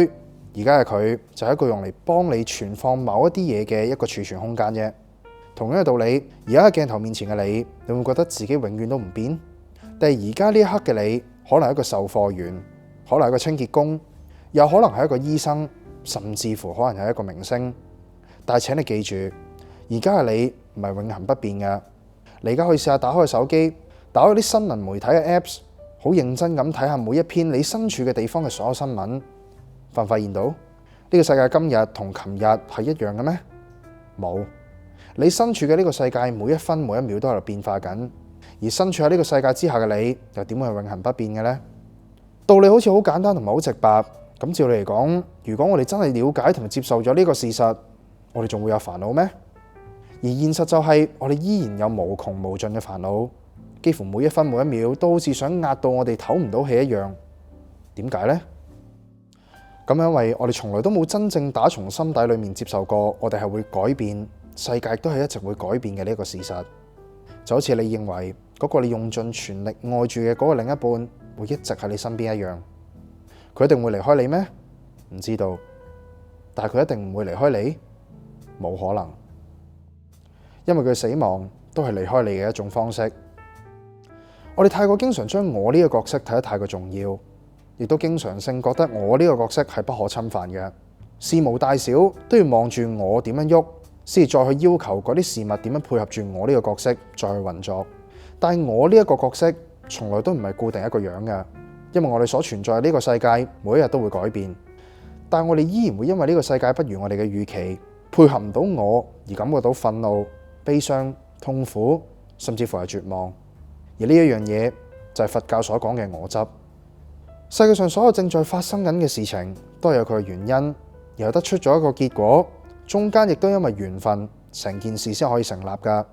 而家嘅佢就係一個用嚟幫你存放某一啲嘢嘅一個儲存空間啫。同樣嘅道理，而家喺鏡頭面前嘅你，你會覺得自己永遠都唔變？但係而家呢一刻嘅你，可能係一個售貨員，可能係一個清潔工，又可能係一個醫生，甚至乎可能係一個明星。但係請你記住，而家嘅你唔係永恆不變嘅。你而家可以試下打開手機，打開啲新聞媒體嘅 Apps， 好認真咁睇下每一篇你身處嘅地方嘅所有新聞，發現到呢個世界今日同琴日係一樣嘅咩？冇。你身處嘅呢個世界每一分每一秒都喺度變化緊，而身處喺呢個世界之下嘅你，又點會係永恆不變嘅呢？道理好似好簡單同埋好直白，咁照你嚟講，如果我哋真係了解同埋接受咗呢個事實，我哋仲會有煩惱咩？而現實就係我哋依然有無窮無盡嘅煩惱，幾乎每一分每一秒都好似想壓到我哋唞唔到氣一樣。點解呢？咁因為我哋從來都冇真正打從心底裏面接受過，我哋係會改變，世界都係一直會改變嘅呢個事實。就好似你認為嗰個你用盡全力愛住嘅嗰個另一半會一直喺你身邊一樣，佢一定會離開你咩？唔知道，但係佢一定唔會離開你，冇可能，因為佢死亡都係離開你嘅一種方式。我哋太過經常將我呢個角色睇得太過重要，亦都經常性覺得我呢個角色係不可侵犯嘅，事無大小都要望住我點樣喐，先至再去要求嗰啲事物點樣配合住我呢個角色再去運作。但係我呢一個角色從來都唔係固定一個樣嘅，因為我哋所存在嘅呢個世界每一日都會改變，但係我哋依然會因為呢個世界不如我哋嘅預期，配合唔到我而感覺到憤怒、悲傷、痛苦，甚至乎係絕望。而呢一樣嘢就係佛教所講嘅我執。世界上所有正在發生緊嘅事情都係有佢嘅原因，然後得出咗一個結果，中間亦都因為緣分，成件事先可以成立㗎。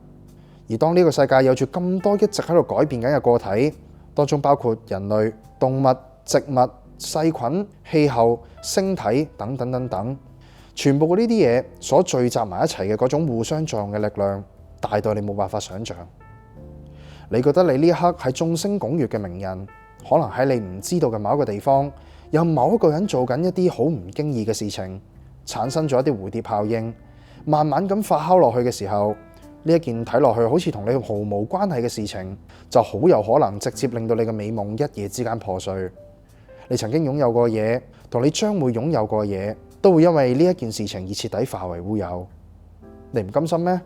而當呢個世界有住咁多一直喺度改變緊嘅個體，當中包括人類、動物、植物、細菌、氣候、星體等等等等，全部呢啲嘢所聚集埋一齊嘅嗰種互相作用嘅力量，大到你冇辦法想象。你覺得你呢一刻係眾星拱月嘅名人，可能喺你唔知道嘅某一個地方，有某一個人做緊一啲好唔經意嘅事情，產生咗一啲蝴蝶效應，慢慢咁發酵落去嘅時候，呢一件睇落去好似同你毫無關係嘅事情，就好有可能直接令到你嘅美夢一夜之間破碎。你曾經擁有過嘅嘢，同你將會擁有過嘅嘢，都會因為呢一件事情而徹底化為烏有。你唔甘心咩？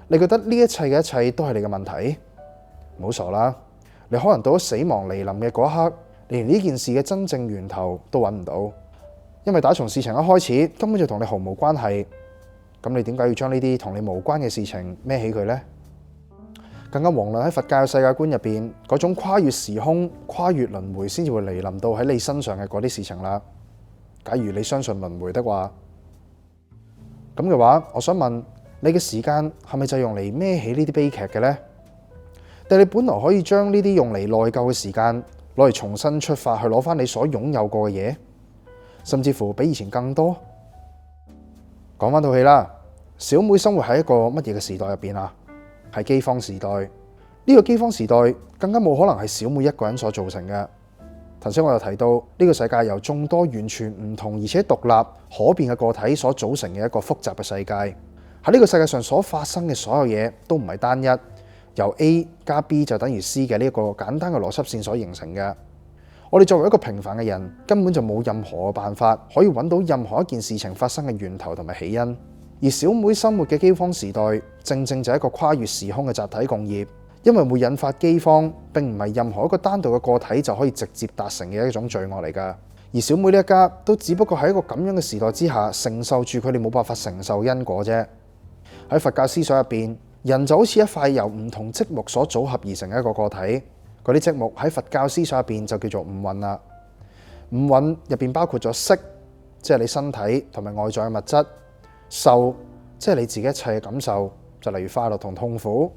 你覺得呢一切嘅一切都係你嘅問題？唔好傻啦！你可能到咗死亡嚟臨嘅嗰一刻，你連呢件事嘅真正源頭都揾唔到，因為打從事情一開始根本就同你毫無關係。咁你點解要將呢啲同你無關嘅事情孭起佢呢？更加遑論喺佛教嘅世界觀入邊，嗰種跨越時空、跨越輪迴先至會嚟臨到喺你身上嘅嗰啲事情啦。假如你相信輪迴的話，咁嘅話，我想問你嘅時間係咪就用嚟孭起呢啲悲劇嘅呢？但你本來可以將呢啲用嚟內疚嘅時間攞嚟重新出發去攞翻你所擁有過嘅嘢，甚至乎比以前更多。講翻套戲啦，小妹生活喺一個乜嘢嘅時代入邊啊？係饑荒時代。呢個饑荒時代更加冇可能係小妹一個人所造成嘅。頭先我又提到呢個世界由眾多完全唔同而且獨立可變嘅個體所組成嘅一個複雜嘅世界。喺呢個世界上所發生嘅所有嘢都唔係單一，由 A 加 B 就等於 C 嘅呢一個簡單嘅邏輯線所形成嘅。我哋作為一個平凡嘅人，根本就冇任何嘅辦法可以揾到任何一件事情發生嘅源頭同埋起因。而小妹生活嘅饑荒時代，正正就係一個跨越時空嘅集體共業，因為會引發饑荒，並唔係任何一個單獨嘅個體就可以直接達成嘅一種罪惡嚟㗎。而小妹呢一家都只不過喺一個咁樣嘅時代之下，承受住佢哋冇辦法承受因果啫。喺佛教思想入邊，人就好似一塊由唔同積木所組合而成嘅一個個體。嗰啲積木喺佛教思想入邊就叫做五蘊啦。五蘊入邊包括咗色，即係你身體同埋外在嘅物質；受，即係你自己一切嘅感受，就例如快樂同痛苦；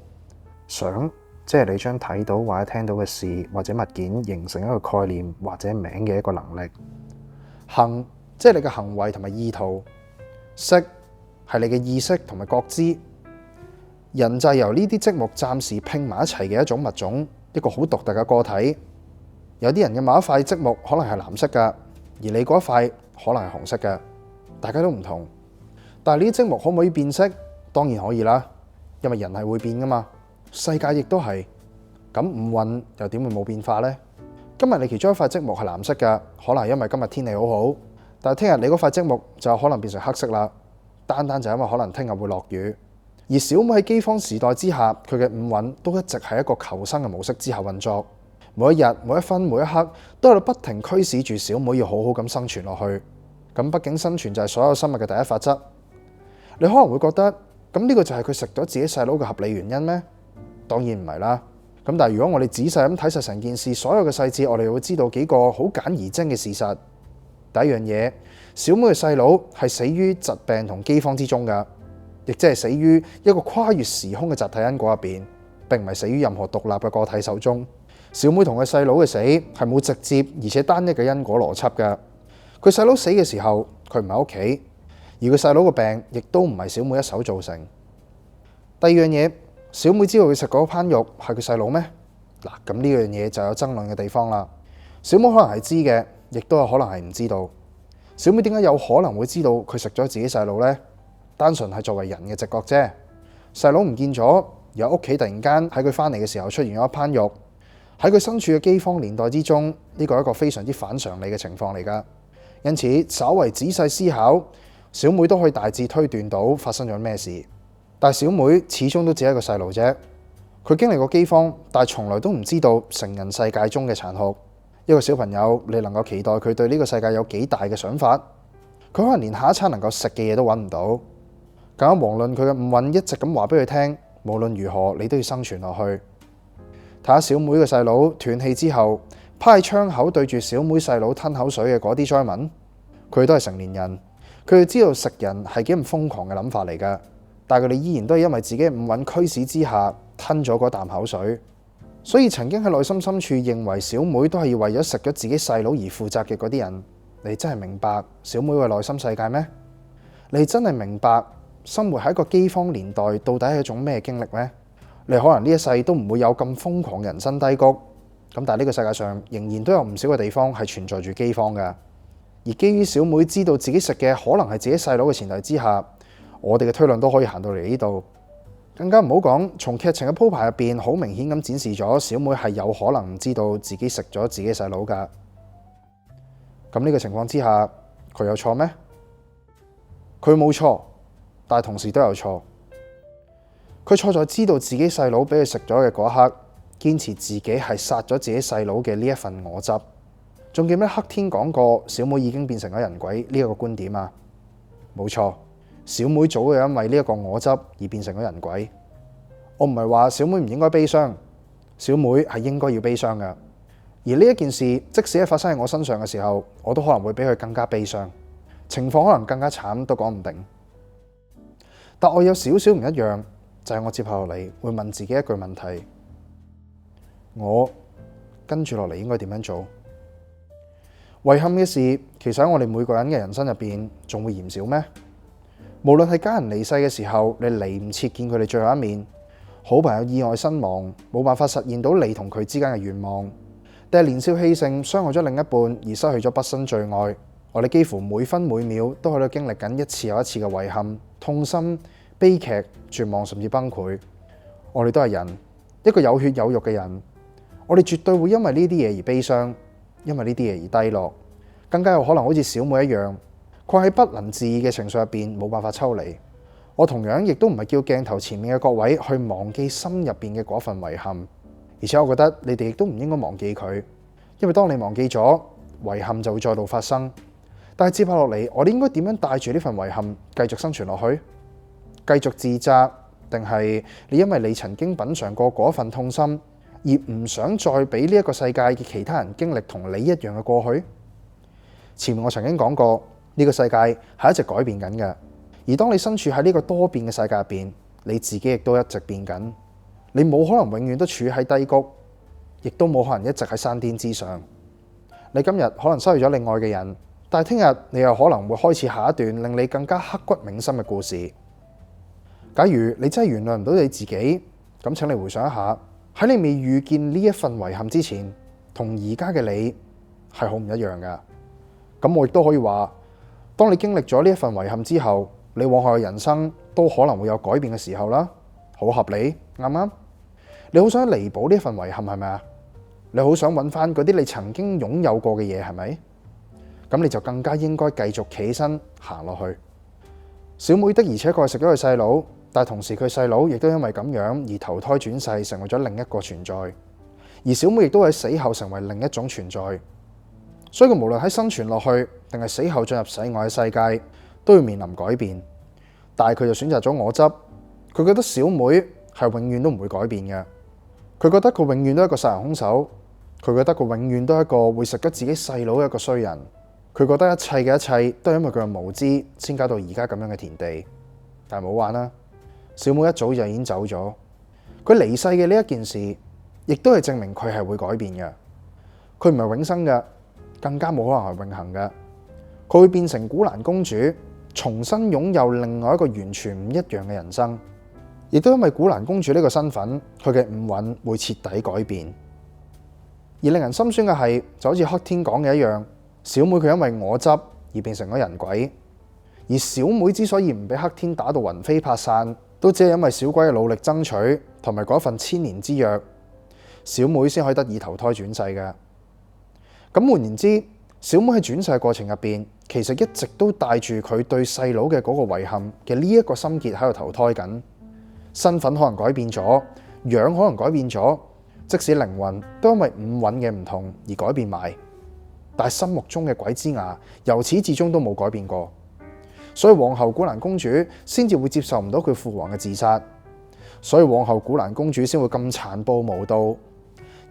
想，即係你將睇到或者聽到嘅事或者物件形成一個概念或者名嘅一個能力；行，即係你嘅行為同埋意圖；識，係你嘅意識同埋覺知。人就係由呢啲積木暫時拼埋一齊嘅一種物種。一個好獨特嘅個體，有啲人嘅某一塊積木可能係藍色嘅，而你嗰一塊可能係紅色嘅，大家都唔同。但係呢啲積木可唔可以變色？當然可以啦，因為人係會變噶嘛。世界亦都係。咁五蘊又點會冇變化呢？今日你其中一塊積木係藍色嘅，可能係因為今日天氣好好，但係聽日你嗰塊積木就可能變成黑色啦，單單就因為可能聽日會落雨。而小妹喺饑荒時代之下，佢嘅五蘊都一直喺一個求生嘅模式之下運作。每一日、每一分、每一刻，都喺度不停驅使住小妹要好好咁生存落去。咁畢竟生存就係所有生物嘅第一法則。你可能會覺得，咁呢個就係佢食咗自己細佬嘅合理原因咩？當然唔係啦。咁但係如果我哋仔細咁睇實成件事，所有嘅細節，我哋會知道幾個好簡而精嘅事實。第一樣嘢，小妹嘅細佬係死於疾病同饑荒之中㗎。亦即係死於一個跨越時空嘅集體因果入邊，並唔係死於任何獨立嘅個體手中。小妹同佢細佬嘅死係冇直接而且單一嘅因果邏輯嘅。佢細佬死嘅時候，佢唔喺屋企，而佢細佬嘅病亦都唔係小妹一手造成。第二樣嘢，小妹知道佢食嗰班肉係佢細佬咩？嗱，咁呢樣嘢就有爭論嘅地方啦。小妹可能係知嘅，亦都有可能係唔知道。小妹點解有可能會知道佢食咗自己細佬呢？單純係作為人嘅直覺啫。細佬唔見咗，而喺屋企突然間喺佢翻嚟嘅時候出現咗一班肉，喺佢身處嘅饑荒年代之中，呢個係一個非常之反常理嘅情況嚟㗎。因此，稍為仔細思考，小妹都可以大致推斷到發生咗咩事。但係小妹始終都只係一個細路啫，佢經歷過饑荒，但係從來都唔知道成人世界中嘅殘酷。一個小朋友，你能夠期待佢對呢個世界有幾大嘅想法？佢可能連下一餐能夠食嘅嘢都揾唔到。更加遑論佢嘅五蘊一直咁話俾佢聽，無論如何你都要生存落去。睇下小妹嘅細佬斷氣之後，趴喺窗口對住小妹細佬吞口水嘅嗰啲災民，佢都係成年人，佢哋知道食人係幾咁瘋狂嘅諗法嚟㗎，但係佢哋依然都係因為自己嘅五蘊驅使之下吞咗嗰啖口水。所以曾經喺內心深處認為小妹都係要為咗食咗自己細佬而負責嘅嗰啲人，你真係明白小妹嘅內心世界咩？你真係明白生活喺一個饑荒年代到底係一種咩經歷咩？你可能呢一世都唔會有咁瘋狂人生低谷，咁但係呢個世界上仍然都有唔少嘅地方係存在住饑荒㗎。而基於小妹知道自己食嘅可能係自己細佬嘅前提之下，我哋嘅推論都可以行到嚟呢度。更加唔好講，從劇情嘅鋪排入邊，好明顯咁展示咗小妹係有可能唔知道自己食咗自己細佬㗎。咁呢個情況之下，佢有錯咩？佢冇錯。但係同時都有錯，佢錯在知道自己細佬俾佢食咗嘅嗰一刻，堅持自己係殺咗自己細佬嘅呢一份我執。仲記唔記得黑天講過小妹已經變成咗人鬼呢一個觀點啊？冇錯，小妹早就因為呢一個我執而變成咗人鬼。我唔係話小妹唔應該悲傷，小妹係應該要悲傷㗎。而呢一件事，即使係發生喺我身上嘅時候，我都可能會比佢更加悲傷，情況可能更加慘都講唔定。但我有少少唔一樣，就係我接下嚟會問自己一句問題：我跟住落嚟應該點樣做。遺憾嘅事，其實喺我哋每個人嘅人生入邊，仲會嫌少咩？無論係家人離世嘅時候，你嚟唔切見佢哋最後一面；好朋友意外身亡，冇辦法實現到你同佢之間嘅願望；定係年少氣盛，傷害咗另一半而失去咗畢生最愛。我哋幾乎每分每秒都喺度經歷緊一次又一次嘅遺憾、痛心、悲劇、絕望，甚至崩潰。我哋都係人，一個有血有肉嘅人，我哋絕對會因為呢啲嘢而悲傷，因為呢啲嘢而低落，更加有可能好似小妹一樣，佢喺不能自已嘅情緒入邊冇辦法抽離。我同樣亦都唔係叫鏡頭前面嘅各位去忘記心入邊嘅嗰份遺憾，而且我覺得你哋亦都唔應該忘記佢，因為當你忘記咗，遺憾就會再度發生。但係接下落嚟，我哋應該點樣帶住呢份遺憾繼續生存落去？繼續自責，定係你因為你曾經品嘗過嗰份痛心，而唔想再俾呢一個世界嘅其他人經歷同你一樣嘅過去？前面我曾經講過，呢個世界係一直改變緊嘅，而當你身處喺呢個多變嘅世界入邊，你自己亦都一直變緊。你冇可能永遠都處喺低谷，亦都冇可能一直喺山巔之上。你今日可能失去咗另外嘅人，但係聽日你又可能會開始下一段令你更加刻骨銘心嘅故事。假如你真係原諒唔到你自己，咁請你回想一下，喺你未遇見呢一份遺憾之前，同而家嘅你係好唔一樣噶。咁我亦都可以話，當你經歷咗呢一份遺憾之後，你往後嘅人生都可能會有改變嘅時候啦，好合理，啱唔啱？你好想彌補呢份遺憾係咪啊？你好想揾翻嗰啲你曾經擁有過嘅嘢係咪？咁你就更加應該繼續企起身行落去。小妹的而且確係食咗佢細佬，但係同時佢細佬亦都因為咁樣而投胎轉世成為咗另一個存在，而小妹亦都喺死後成為另一種存在。所以佢無論喺生存落去定係死後進入世外嘅世界，都要面臨改變。但係佢就選擇咗我執，佢覺得小妹係永遠都唔會改變嘅。佢覺得佢永遠都係一個殺人兇手，佢覺得佢永遠都係一個會食咗自己細佬嘅一個衰人。佢覺得一切嘅一切都係因為佢嘅無知先搞到而家咁樣嘅田地。但係冇玩啦，小妹一早就已經走咗。佢離世嘅呢一件事，亦都係證明佢係會改變嘅。佢唔係永生嘅，更加冇可能係永恆嘅。佢會變成古蘭公主，重新擁有另外一個完全唔一樣嘅人生。亦都因為古蘭公主呢個身份，佢嘅五蘊會徹底改變。而令人心酸嘅係，就好似黑天講嘅一樣，小妹佢因為我執而變成咗人鬼。而小妹之所以唔俾黑天打到魂飛魄散，都只係因為小鬼嘅努力爭取同埋嗰份千年之約，小妹先可以得以投胎轉世嘅。咁換言之，小妹喺轉世過程入邊，其實一直都帶住佢對細佬嘅嗰個遺憾嘅呢一個心結喺度投胎緊。身份可能改變咗，樣可能改變咗，即使靈魂都因為五蘊嘅唔同而改變埋，但係心目中嘅鬼之牙由始至終都冇改變過。所以往後古蘭公主先至會接受唔到佢父皇嘅自殺，所以往後古蘭公主先會咁殘暴無道，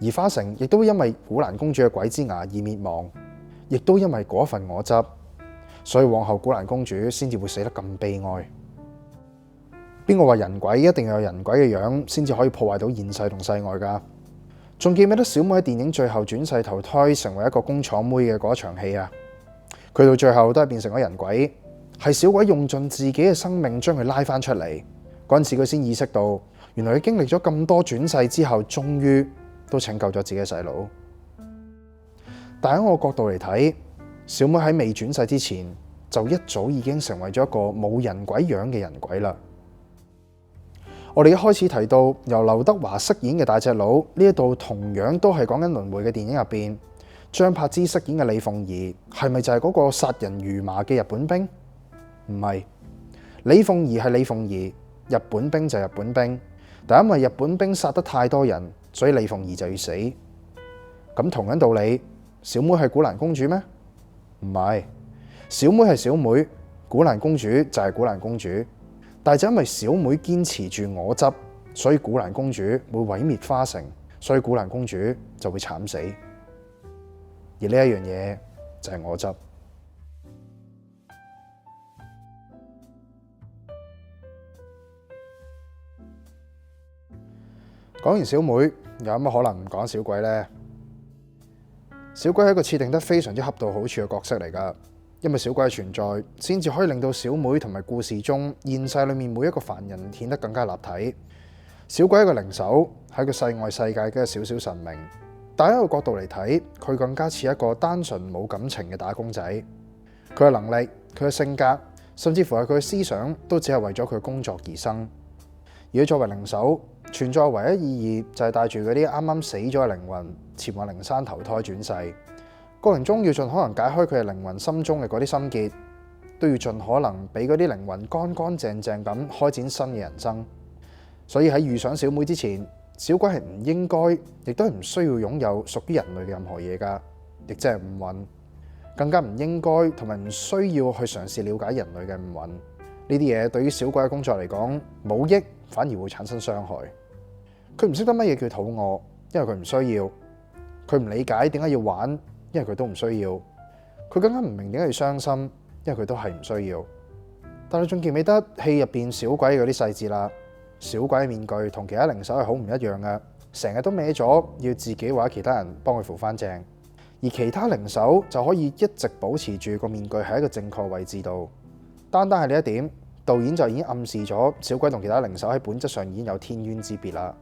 而花城亦都因為古蘭公主嘅鬼之牙而滅亡，亦都因為嗰份我執，所以往後古蘭公主先至會死得咁悲哀。邊個話人鬼一定要有人鬼嘅樣先至可以破壞到現世同世外㗎？仲記唔記得小妹喺電影最後轉世投胎成為一個工廠妹嘅嗰場戲啊？佢到最後都係變成咗人鬼，係小鬼用盡自己嘅生命將佢拉翻出嚟。嗰陣時佢先意識到，原來佢經歷咗咁多轉世之後，終於都拯救咗自己嘅細佬。但喺我角度嚟睇，小妹喺未轉世之前，就一早已經成為咗一個冇人鬼樣嘅人鬼啦。我哋一開始提到由劉德華飾演嘅大隻佬，呢一度同樣都係講緊輪迴嘅電影入邊，張柏芝飾演嘅李鳳儀係咪就係嗰個殺人如麻嘅日本兵？唔係，李鳳儀係李鳳儀，日本兵就係日本兵，但因為日本兵殺得太多人，所以李鳳儀就要死。咁同樣道理，小妹係古蘭公主咩？唔係，小妹係小妹，古蘭公主就係古蘭公主。但係就因為小妹堅持住我執，所以古蘭公主會毀滅花城，所以古蘭公主就會慘死。而呢一樣嘢就係我執。講完小妹，有乜可能唔講小鬼呢？小鬼係一個設定得非常之恰到好處嘅角色嚟㗎，因為小鬼嘅存在，先至可以令到小妹同埋故事中現世裏面每一個凡人顯得更加立體。小鬼係一個靈手，係一個世外世界嘅小小神明，但喺一個角度嚟睇，佢更加似一個單純冇感情嘅打工仔。佢嘅能力、佢嘅性格，甚至乎係佢嘅思想，都只係為咗佢工作而生。而佢作為靈手，存在唯一意義就係帶住嗰啲啱啱死咗嘅靈魂前往靈山投胎轉世，過程中要盡可能解開佢嘅靈魂心中嘅嗰啲心結，都要盡可能俾嗰啲靈魂乾乾淨淨咁開展新嘅人生。所以喺遇上小妹之前，小鬼係唔應該，亦都係唔需要擁有屬於人類嘅任何嘢㗎，亦即係五蘊，更加唔應該同埋唔需要去嘗試了解人類嘅五蘊。呢啲嘢對於小鬼嘅工作嚟講冇益，反而會產生傷害。佢唔識得乜嘢叫肚餓，因為佢唔需要；佢唔理解點解要玩，因為佢都唔需要；佢更加唔明點解要傷心，因為佢都係唔需要。但係仲記唔記得戲入邊小鬼嗰啲細節啦？小鬼嘅面具同其他靈手係好唔一樣嘅，成日都歪咗，要自己或者其他人幫佢扶翻正。而其他靈手就可以一直保持住個面具喺一個正確位置度。單單係呢一點，導演就已經暗示咗小鬼同其他靈手喺本質上已經有天淵之別啦。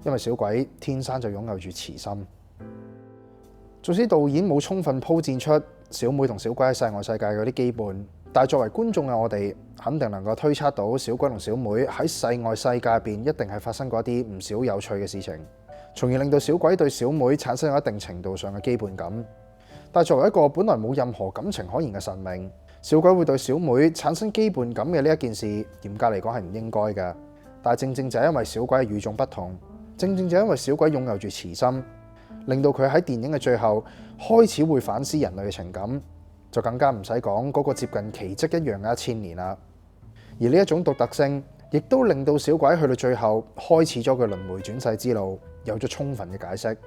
因為小鬼天生就擁有住慈心，縱使導演冇充分鋪墊出小妹同小鬼喺世外世界嗰啲基本，但係作為觀眾嘅我哋，肯定能夠推測到小鬼同小妹喺世外世界入邊一定係發生過一啲唔少有趣嘅事情，從而令到小鬼對小妹產生有一定程度上嘅基本感。但係作為一個本來冇任何感情可言嘅神明，小鬼會對小妹產生基本感嘅呢一件事，嚴格嚟講係唔應該嘅。但係正正就係因為小鬼嘅與眾不同，正正就因為小鬼擁有住慈心，令到佢喺電影嘅最後開始會反思人類嘅情感，就更加唔使講嗰個接近奇蹟一樣嘅1000年啦。而呢一種獨特性，亦都令到小鬼去到最後開始咗佢輪迴轉世之路，有咗充分嘅解釋。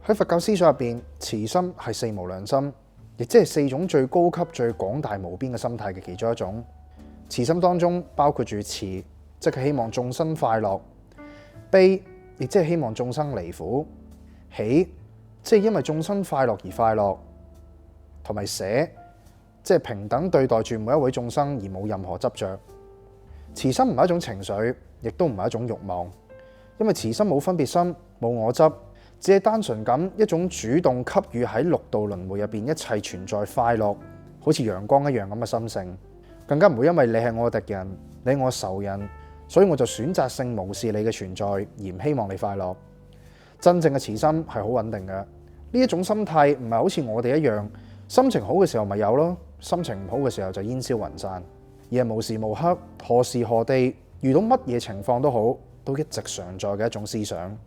喺佛教思想入邊，慈心係四無量心，亦即係4種最高級、最廣大無邊嘅心態嘅其中一種。慈心當中包括住慈，即係希望眾生快樂；悲，亦即係希望眾生離苦；喜，即係因為眾生快樂而快樂；同埋捨，即係平等對待住每一位眾生而冇任何執着。慈心唔係一種情緒，亦都唔係一種慾望，因為慈心冇分別心，冇我執，只係單純咁一種主動給予喺六道輪迴入邊一切存在快樂，好似陽光一樣咁嘅心性。更加唔會因為你係我嘅敵人，你係我仇人，所以我就選擇性無視你嘅存在，而唔希望你快樂。真正嘅慈心係好穩定嘅，呢一種心態唔係好似我哋一樣，心情好嘅時候咪有咯，心情唔好嘅時候就煙消雲散，而係無時無刻、何時何地遇到乜嘢情況都好，都一直常在嘅一種思想。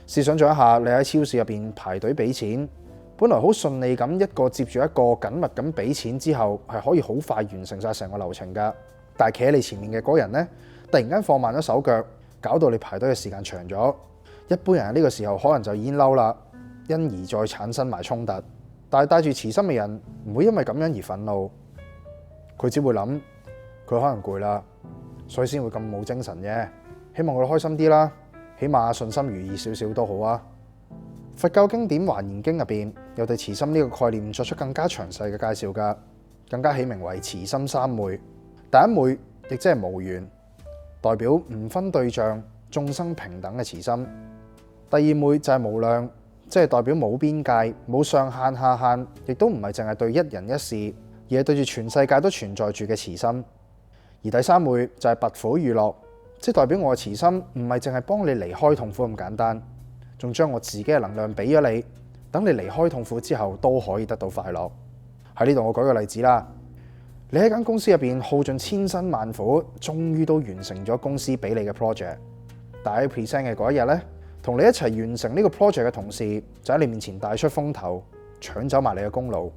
試想像一下，你喺超市入邊排隊俾錢，本來好順利咁一個接住一個緊密咁俾錢之後，係可以好快完成晒成個流程㗎。但係企喺你前面嘅嗰人呢，突然間放慢咗手腳，搞到你排隊嘅時間長咗。一般人喺呢個時候可能就已經嬲啦，因而再產生埋衝突。但係帶住慈心嘅人唔會因為咁樣而憤怒，佢只會諗佢可能攰啦，所以先會咁冇精神啫。希望佢開心啲啦，起碼順心如意少少都好啊。佛教經典《華嚴經》入邊有對慈心呢個概念作出更加詳細嘅介紹㗎，更加起名為慈心三昧。第一昧亦即係無緣，代表唔分對象、眾生平等嘅慈心。第二昧就係無量，即係代表冇邊界、冇上限下限，亦都唔係淨係對一人一事，而係對住全世界都存在住嘅慈心。而第三昧就係拔苦與樂，即係代表我嘅慈心唔係淨係幫你離開痛苦咁簡單，仲將我自己嘅能量俾咗你，等你離開痛苦之後都可以得到快樂。喺呢度我舉個例子啦，你喺間公司入邊耗盡千辛萬苦，終於都完成咗公司俾你嘅 project， 但喺 present 嘅嗰一日呢，同你一齊完成呢個 project 嘅同事就喺你面前大出風頭，搶走埋你嘅功勞。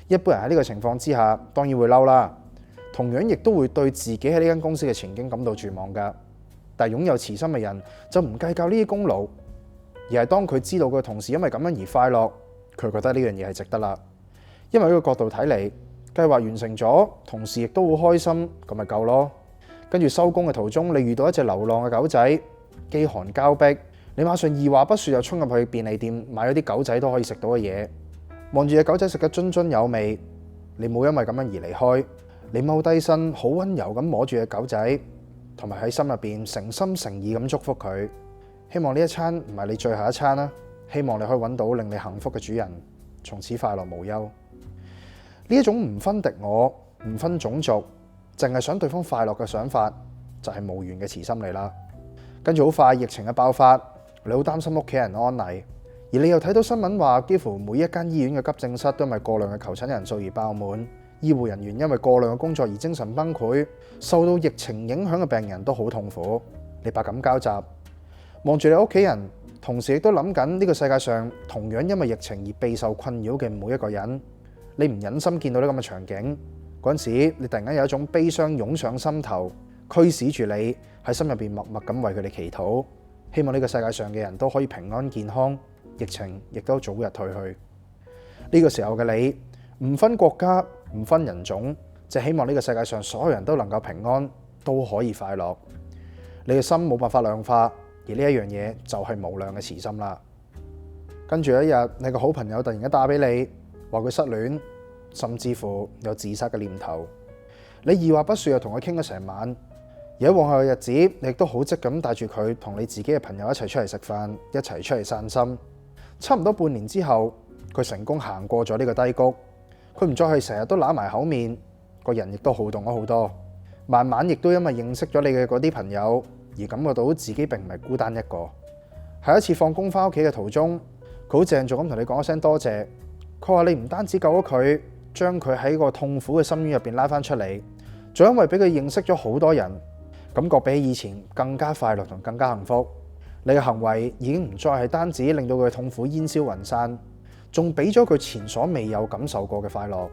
一般人喺呢個情況之下，當然會嬲啦，同樣亦都會對自己喺呢間公司嘅前景感到絕望噶。但係擁有慈心嘅人就唔計較呢啲功勞，而係當佢知道個同事因為咁樣而快樂，佢覺得呢樣嘢係值得啦。因為呢個角度睇嚟，計劃完成咗，同事亦都好開心，咁咪夠咯。跟住收工嘅途中，你遇到一隻流浪嘅狗仔，飢寒交迫，你馬上二話不說又衝入去便利店買咗啲狗仔都可以食到嘅嘢，望住隻狗仔食得津津有味，你冇因為咁樣而離開，你踎低身好溫柔咁摸住隻狗仔，同埋喺心入邊誠心誠意咁祝福佢，希望呢一餐唔係你最後一餐啦，希望你可以揾到令你幸福嘅主人，從此快樂無憂。呢一種唔分敵我、唔分種族，淨係想對方快樂嘅想法，就係無緣嘅慈心嚟啦。跟住好快疫情嘅爆發，你好擔心屋企人安危，而你又睇到新聞話，幾乎每一間醫院嘅急症室都因為過量嘅求診人數而爆滿，醫護人員因為過量嘅工作而精神崩潰，受到疫情影響嘅病人都好痛苦，你百感交集，望住你屋企人，同時亦都諗緊呢個世界上同樣因為疫情而備受困擾嘅每一個人，你唔忍心見到呢咁嘅場景，嗰陣時你突然間有一種悲傷湧上心頭，驅使住你喺心入邊默默咁為佢哋祈禱，希望呢個世界上嘅人都可以平安健康，疫情亦都早日退去。呢個時候嘅你，唔分國家，唔分人種，就希望呢個世界上所有人都能夠平安，都可以快樂。你嘅心冇辦法量化，而呢一樣嘢就係無量嘅慈心啦。跟住一日，你個好朋友突然間打俾你，話佢失戀，甚至乎有自殺嘅念頭。你二話不說又同佢傾咗成晚。而喺往後嘅日子，你亦都好積咁帶住佢同你自己嘅朋友一齊出嚟食飯，一齊出嚟散心。差唔多半年之後，佢成功行過咗呢個低谷，佢唔再係成日都揦埋口面，個人亦都好動咗好多。慢慢亦都因為認識咗你嘅嗰啲朋友，而感覺到自己並唔係孤單一個。喺一次放工翻屋企嘅途中，佢好鄭重咁同你講一聲多謝。佢話你唔單止救咗佢，將佢喺個痛苦嘅深淵入邊拉翻出嚟，仲因為俾佢認識咗好多人，感覺比起以前更加快樂同更加幸福。你嘅行為已經唔再係單止令到佢嘅痛苦煙消雲散，仲俾咗佢前所未有感受過嘅快樂。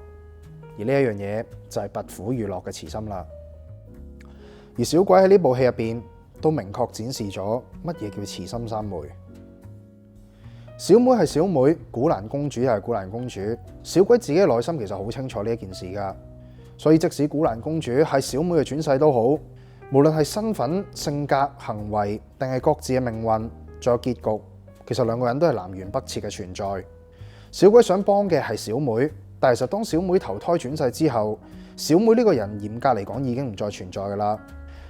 而呢一樣嘢就係拔苦與樂嘅慈心啦。而小鬼喺呢部戲入邊都明確展示咗乜嘢叫慈心三昧。小妹係小妹，古蘭公主又係古蘭公主。小鬼自己嘅內心其實好清楚呢一件事噶，所以即使古蘭公主係小妹嘅轉世都好，無論係身份、性格、行為，定係各自嘅命運，仲有結局，其實兩個人都係南轅北轍嘅存在。小鬼想幫嘅係小妹，但係其實當小妹投胎轉世之後，小妹呢個人嚴格嚟講已經唔再存在噶啦。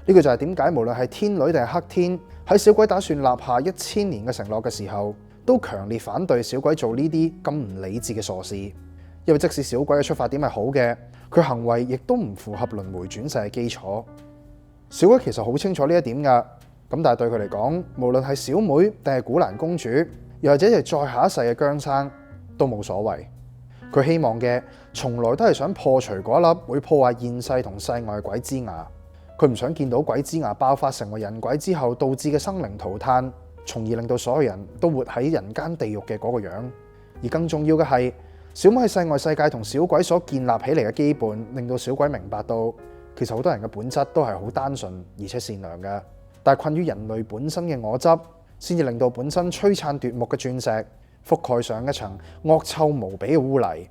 呢個就係點解無論係天女定係黑天，喺小鬼打算立下1000年嘅承諾嘅時候，都強烈反對小鬼做呢啲咁唔理智嘅傻事。因為即使小鬼嘅出發點係好嘅，佢行為亦都唔符合輪迴轉世嘅基礎。小鬼其實好清楚呢一點噶，咁但係對佢嚟講，無論係小妹定係古蘭公主，又或者係再下一世嘅姜生，都冇所謂。佢希望嘅從來都係想破除嗰一粒會破壞現世同世外嘅鬼之牙。佢唔想見到鬼之牙爆發成為人鬼之後導致嘅生靈塗炭，從而令到所有人都活喺人間地獄嘅嗰個樣。而更重要嘅係，小妹喺世外世界同小鬼所建立起嚟嘅羈絆，令到小鬼明白到，其實好多人嘅本質都係好單純而且善良嘅，但係困於人類本身嘅我執，先至令到本身璀璨奪目嘅鑽石覆蓋上一層惡臭無比嘅污泥。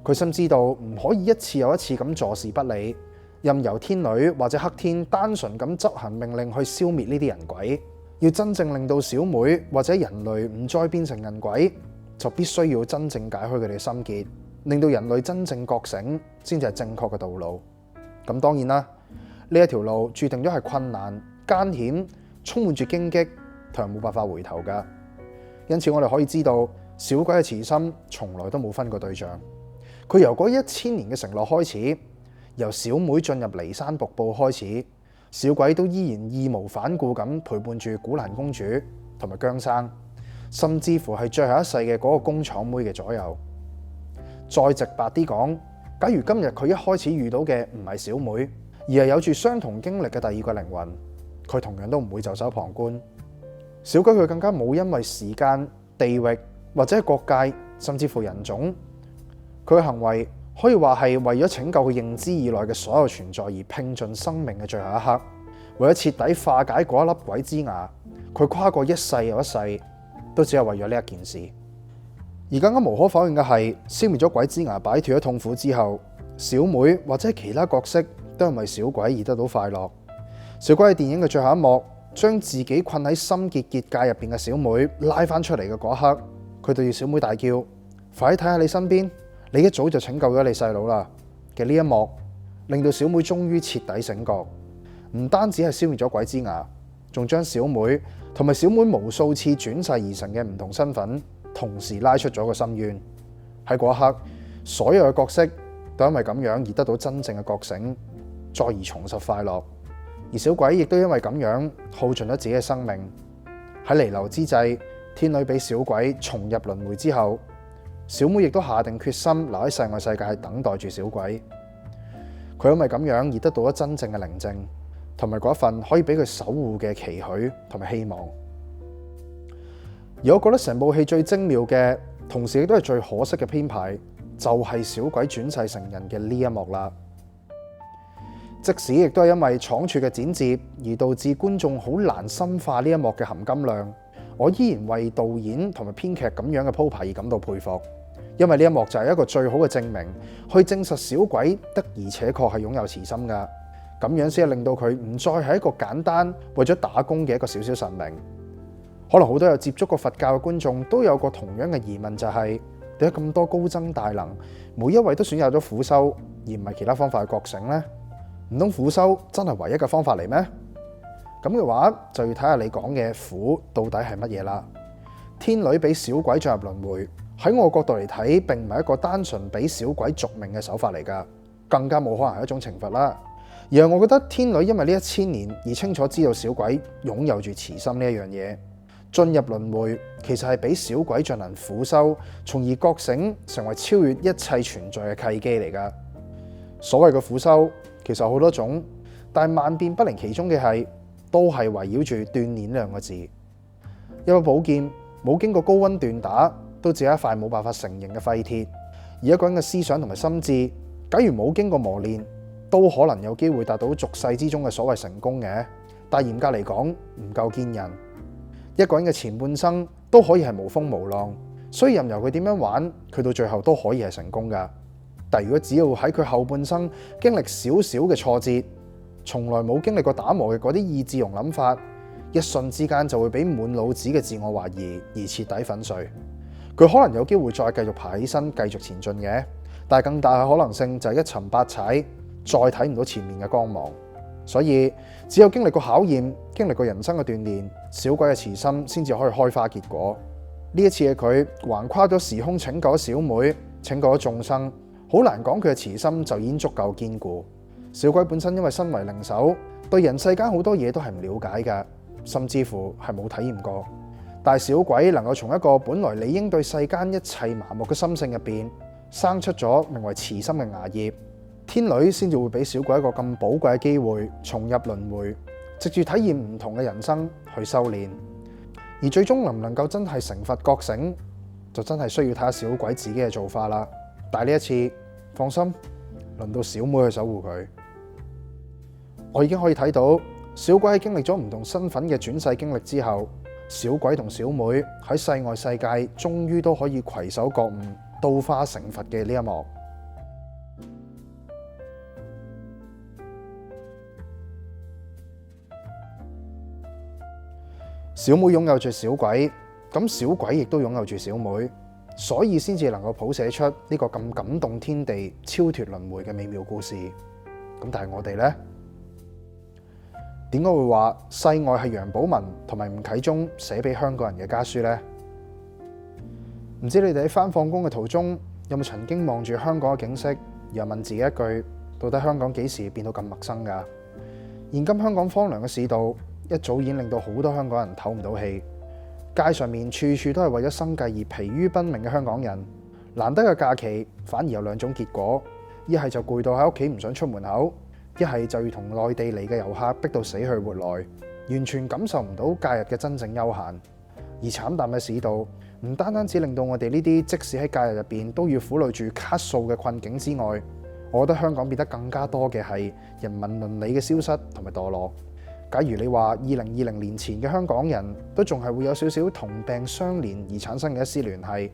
佢深知道唔可以一次又一次咁坐視不理，任由天女或者黑天單純咁執行命令去消滅呢啲人鬼。要真正令到小妹或者人類唔再變成人鬼，就必須要真正解開佢哋嘅心結，令到人類真正覺醒，先至係正確嘅道路。咁當然啦，呢一條路注定咗係困難、艱險、充滿住荊棘，同埋冇辦法回頭噶。因此我哋可以知道，小鬼嘅慈心從來都冇分過對象。佢由嗰1000年嘅承諾開始，由小妹進入驪山瀑布開始，小鬼都依然義無反顧咁陪伴住古蘭公主同埋姜生，甚至乎係最後一世嘅嗰個工廠妹嘅左右。再直白啲講，假如今日佢一開始遇到嘅唔係小妹，而係有住相同經歷嘅第二個靈魂，佢同樣都唔會袖手旁觀。小鬼佢更加冇因為時間、地域或者係國界，甚至乎人種，佢嘅行為可以話係為咗拯救佢認知以內嘅所有存在而拼盡生命嘅最後一刻，為咗徹底化解嗰一粒鬼之牙，佢跨過一世又一世，都只係為咗呢一件事。而更加無可否認嘅係，消滅咗鬼之牙，擺脫咗痛苦之後，小妹或者其他角色都因為小鬼而得到快樂。小鬼喺電影嘅最後一幕，將自己困喺心結結界入邊嘅小妹拉翻出嚟嘅嗰一刻，佢對住小妹大叫：快啲睇下你身邊，你一早就拯救咗你細佬啦！嘅呢一幕，令到小妹終於徹底醒覺，唔單止係消滅咗鬼之牙，仲將小妹同埋小妹無數次轉世而成嘅唔同身份，同時拉出咗個深淵。喺嗰一刻，所有嘅角色都因為咁樣而得到真正嘅覺醒，再而重拾快樂。而小鬼亦都因為咁樣耗盡咗自己嘅生命。喺彌留之際，天女俾小鬼重入輪迴之後，小妹亦都下定決心留喺世外世界等待住小鬼。佢因為咁樣而得到咗真正嘅寧靜，同埋嗰一份可以俾佢守護嘅期許同埋希望。而我覺得成部戲最精妙嘅，同時亦都係最可惜嘅編排，就係小鬼轉世成人嘅呢一幕啦。即使亦都係因為倉促嘅剪接而導致觀眾好難深化呢一幕嘅含金量，我依然為導演同埋編劇咁樣嘅鋪排而感到佩服。因為呢一幕就係一個最好嘅證明，去證實小鬼的而且確係擁有慈心噶，咁樣先係令到佢唔再係一個簡單為咗打工嘅一個小小神明。可能好多有接觸過佛教嘅觀眾都有個同樣嘅疑問，就係點解咁多高僧大能，每一位都選擇咗苦修，而唔係其他方法去覺醒呢？唔通苦修真係唯一嘅方法嚟咩？咁嘅話就要睇下你講嘅苦到底係乜嘢啦。天女俾小鬼進入輪迴，喺我角度嚟睇，並唔係一個單純俾小鬼續命嘅手法嚟噶，更加冇可能係一種懲罰啦。而係我覺得天女因為呢1000年而清楚知道小鬼擁有住慈心呢一樣嘢，進入輪迴其實係俾小鬼進行苦修，從而覺醒成為超越一切存在嘅契機嚟噶。所謂嘅苦修其實好多種，但係萬變不離其中嘅係，都係圍繞住鍛鍊兩個字。一把寶劍冇經過高溫鍛打，都只係一塊冇辦法成形嘅廢鐵。而一個人嘅思想同埋心智，假如冇經過磨練，都可能有機會達到俗世之中嘅所謂成功嘅，但嚴格嚟講唔夠堅韌。一個人嘅前半生都可以係無風無浪，所以任由佢點樣玩，佢到最後都可以係成功噶。但如果只要喺佢後半生經歷少少嘅挫折，從來冇經歷過打磨嘅嗰啲意志同諗法，一瞬之間就會俾滿腦子嘅自我懷疑而徹底粉碎。佢可能有機會再繼續爬起身，繼續前進嘅，但係更大嘅可能性就係一沉百踩，再睇唔到前面嘅光芒。所以只有經歷過考驗，經歷過人生嘅鍛鍊，小鬼嘅慈心先至可以開花結果。呢一次嘅佢橫跨咗時空，拯救咗小妹，拯救咗眾生，好難講佢嘅慈心就已經足夠堅固。小鬼本身因為身為靈手，對人世間好多嘢都係唔了解㗎，甚至乎係冇體驗過。但係小鬼能夠從一個本來理應對世間一切麻木嘅心性入邊，生出咗名為慈心嘅芽葉，天女先至會俾小鬼一個咁寶貴嘅機會重入輪迴，藉住體驗唔同嘅人生去修煉。而最終能唔能夠真係成佛覺醒，就真係需要睇下小鬼自己嘅做法啦。但係呢一次，放心，輪到小妹去守護佢。我已經可以睇到小鬼喺經歷咗唔同身份嘅轉世經歷之後，小鬼同小妹喺世外世界終於都可以攜手覺悟，到化成佛嘅呢一幕。小妹擁有住小鬼，咁小鬼亦都擁有住小妹，所以先至能夠譜寫出呢個咁感動天地、超脫輪迴嘅美妙故事。咁但係我哋呢？點解會話世外係楊寶文同埋吳啟中寫俾香港人嘅家書呢？唔知你哋喺返放工嘅途中，有冇曾經望住香港嘅景色，又問自己一句：到底香港幾時變到咁陌生㗎？現今香港荒涼嘅市道，一早已經令到好多香港人唞唔到氣。街上面處處都係為咗生計而疲於奔命嘅香港人，難得嘅假期反而有兩種結果：一係就攰到喺屋企唔想出門口，一係就要同內地嚟嘅遊客逼到死去活來，完全感受唔到假日嘅真正休閒。而慘淡嘅市道，唔單單只令到我哋呢啲即使喺假日入邊都要苦慮住卡數嘅困境之外，我覺得香港變得更加多嘅係人民倫理嘅消失同埋墮落。假如你話2020年前嘅香港人都仲係會有少少同病相憐而產生嘅一絲聯繫，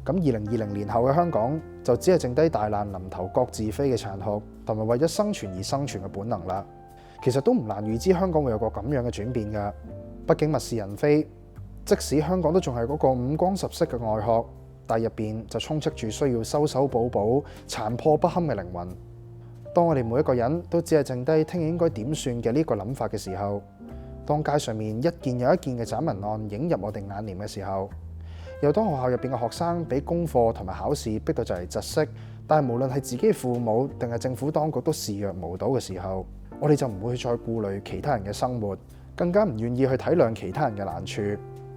咁2020年後嘅香港就只係剩低大難臨頭各自飛嘅殘酷，同埋為咗生存而生存嘅本能啦。其實都唔難預知香港會有個咁樣嘅轉變㗎。畢竟物是人非，即使香港都仲係嗰個五光十色嘅外殼，但入邊就充斥住需要修修補補、殘破不堪嘅靈魂。當我哋每一個人都只係剩低聽日應該點算嘅呢個諗法嘅時候，當街上面一件又一件嘅斬人案映入我哋眼簾嘅時候，又當學校入邊嘅學生俾功課同埋考試逼到就嚟窒息，但係無論係自己嘅父母定係政府當局都視若無睹嘅時候，我哋就唔會再顧慮其他人嘅生活，更加唔願意去體諒其他人嘅難處，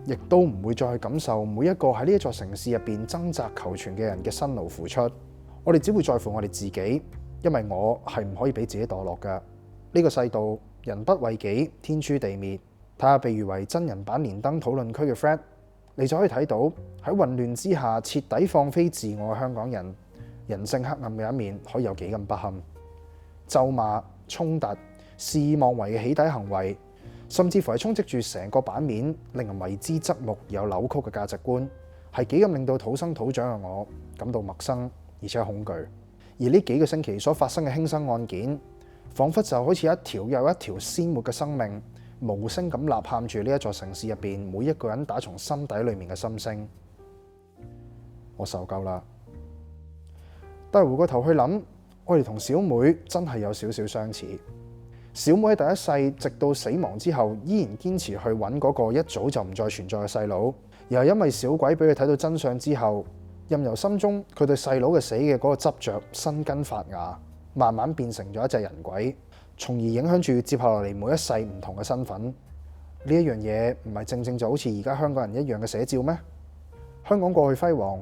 亦都唔會再去感受每一個喺呢一座城市入邊掙扎求存嘅人嘅辛勞付出。我哋只會在乎我哋自己。因為我係唔可以俾自己墮落㗎。呢個世道，人不為己，天誅地滅。睇下被譽為真人版連登討論區嘅 Fred， 你就可以睇到喺混亂之下徹底放飛自我嘅香港人，人性黑暗嘅一面可以有幾咁不堪。咒罵、衝突、肆意妄為嘅起底行為，甚至乎係充斥住成個版面，令人為之側目有扭曲嘅價值觀，係幾咁令到土生土長嘅我感到陌生而且恐懼。而呢幾個星期所發生嘅輕生案件，彷彿就好似一條又一條鮮活嘅生命，無聲咁吶喊住呢一座城市入邊每一個人打從心底裏面嘅心聲。我受夠啦！但係回過頭去諗，我哋同小妹真係有少少相似。小妹喺第一世直到死亡之後，依然堅持去揾嗰個一早就唔再存在嘅細佬，又係因為小鬼俾佢睇到真相之後，任由心中佢對細佬嘅死嘅嗰個執着生根發芽，慢慢變成咗一隻人鬼，從而影響住接下落嚟每一世唔同嘅身份。呢一樣嘢唔係正正就好似而家香港人一樣嘅寫照咩？香港過去輝煌，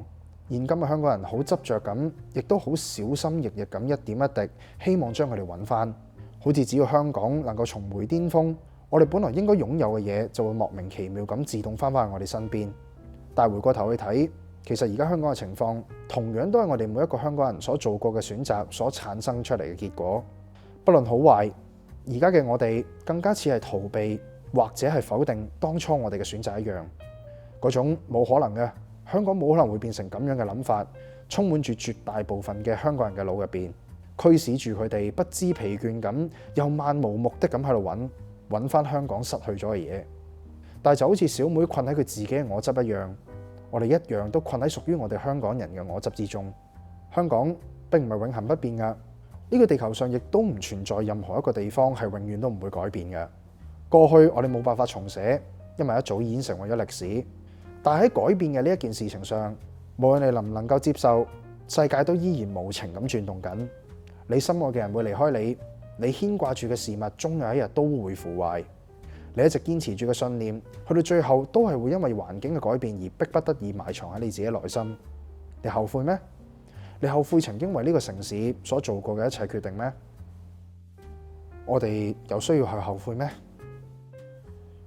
現今嘅香港人好執着咁，亦都好小心翼翼咁一點一滴，希望將佢哋揾翻。好似只要香港能夠重回巔峰，我哋本來應該擁有嘅嘢就會莫名其妙咁自動翻返去我哋身邊。但係回過頭去睇，其實而家香港嘅情況，同樣都係我哋每一個香港人所做過嘅選擇所產生出嚟嘅結果。不論好壞，而家嘅我哋更加似係逃避或者係否定當初我哋嘅選擇一樣。嗰種冇可能嘅，香港冇可能會變成咁樣嘅諗法，充滿住絕大部分嘅香港人嘅腦入邊，驅使住佢哋不知疲倦咁，又漫無目的咁喺度揾翻香港失去咗嘅嘢。但係就好似小妹困喺佢自己嘅我執一樣。我哋一樣都困喺屬於我哋香港人嘅我執之中。香港並唔係永恆不變㗎，呢個地球上亦都唔存在任何一個地方係永遠都唔會改變嘅。過去我哋冇辦法重寫，因為一早已經成為咗歷史。但係喺改變嘅呢一件事情上，無論你能唔能夠接受，世界都依然無情咁轉動緊。你心愛嘅人會離開你，你牽掛住嘅事物終有一日都會腐壞。你一直堅持住嘅信念，去到最後都係會因為環境嘅改變而逼不得已埋藏喺你自己內心。你後悔咩？你後悔曾經為呢個城市所做過嘅一切決定咩？我哋有需要去後悔咩？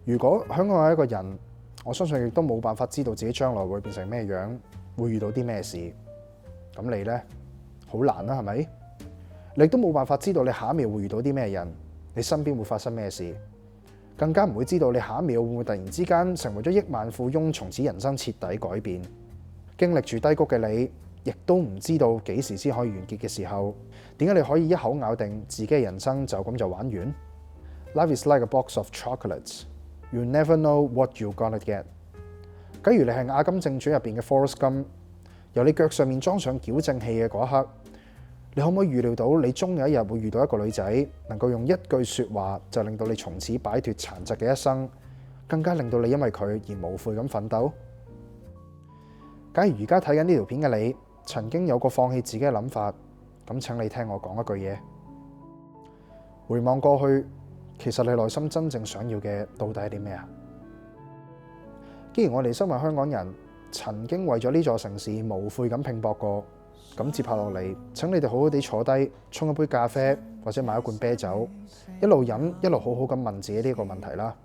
如果香港有一個人，我相信亦都冇辦法知道自己將來會變成咩樣，會遇到啲咩事。咁你呢？好難啦，係咪？你亦都冇辦法知道你下一秒會遇到啲咩人，你身邊會發生咩事。更加唔會知道你下一秒會唔會突然之間成為咗億萬富翁，從此人生徹底改變。經歷住低谷嘅你，亦都唔知道幾時先可以完結嘅時候，點解你可以一口咬定自己嘅人生就咁就玩完？ Life is like a box of chocolates. You never know what you're gonna get. 假如你係《阿甘正傳》入邊嘅 Forrest Gump， 由你腳上面裝上矯正器嘅嗰一刻，你可唔可以預料到你終有一日會遇到一個女仔，能夠用一句說話就令到你從此擺脫殘疾嘅一生，更加令到你因為佢而無悔咁奮鬥？假如而家睇緊呢條片嘅你，曾經有過放棄自己嘅諗法，咁請你聽我講一句嘢。回望過去，其實你內心真正想要嘅到底係啲咩啊？既然我哋身為香港人，曾經為咗呢座城市無悔咁拼搏過，咁接下落嚟，請你哋好好地坐低，沖一杯咖啡或者買一罐啤酒，一路飲一路好好咁問自己呢個問題啦。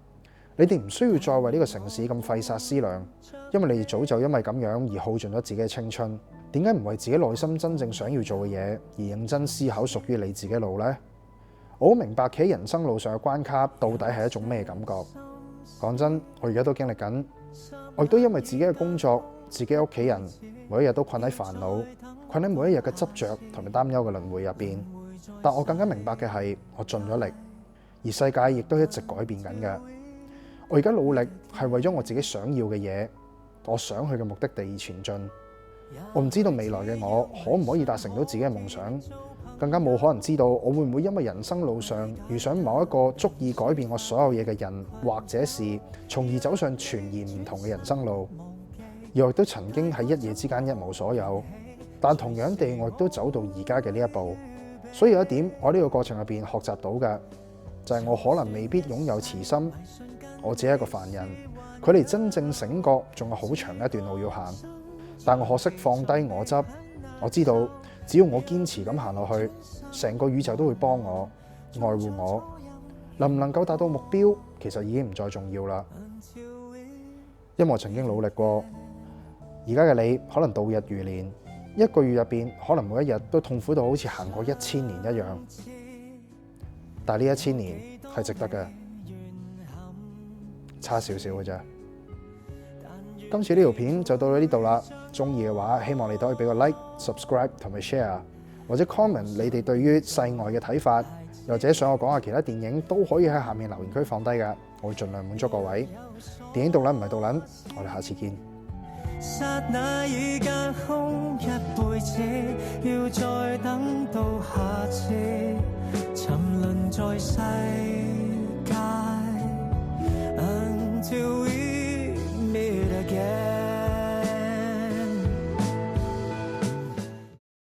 你哋唔需要再為呢個城市咁費煞思量，因為你哋早就因為咁樣而耗盡咗自己嘅青春。點解唔為自己內心真正想要做嘅嘢而認真思考屬於你自己嘅路呢？我好明白企喺人生路上嘅關卡到底係一種咩感覺。講真，我而家都經歷緊，我亦都因為自己嘅工作、自己屋企人，每一日都困喺煩惱，困喺每一日嘅執着同埋擔憂嘅輪迴入邊。但我更加明白嘅係，我盡咗力，而世界亦都一直改變緊嘅。我而家努力係為咗我自己想要嘅嘢，我想去嘅目的地而前進。我唔知道未來嘅我可唔可以達成到自己嘅夢想，更加冇可能知道我會唔會因為人生路上遇上某一個足以改變我所有嘢嘅人或者事，從而走上全然唔同嘅人生路。而我亦都曾經喺一夜之間一無所有，但同樣地，我亦都走到而家嘅呢一步。所以有一點，我呢個過程入邊學習到嘅就係我可能未必擁有慈心，我只係一個凡人，距離真正醒覺仲有好長一段路要行。但我學識放低我執，我知道只要我堅持咁行落去，成個宇宙都會幫我愛護我。能唔能夠達到目標，其實已經唔再重要啦。因為我曾經努力過，而家嘅你可能度日如年，一個月入邊可能每一日都痛苦到好似行過1000年一樣，但係呢1000年係值得嘅，差少少嘅啫。今次呢條片就到咗呢度啦，中意嘅話希望你都可以俾個 like、subscribe 同埋 share， 或者 comment 你哋對於世外嘅睇法，又或者想我講下其他電影都可以喺下面留言區放低㗎，我會盡量滿足各位。電影毒撚唔係毒撚，我哋下次見。剎那已隔空一輩子，要再等到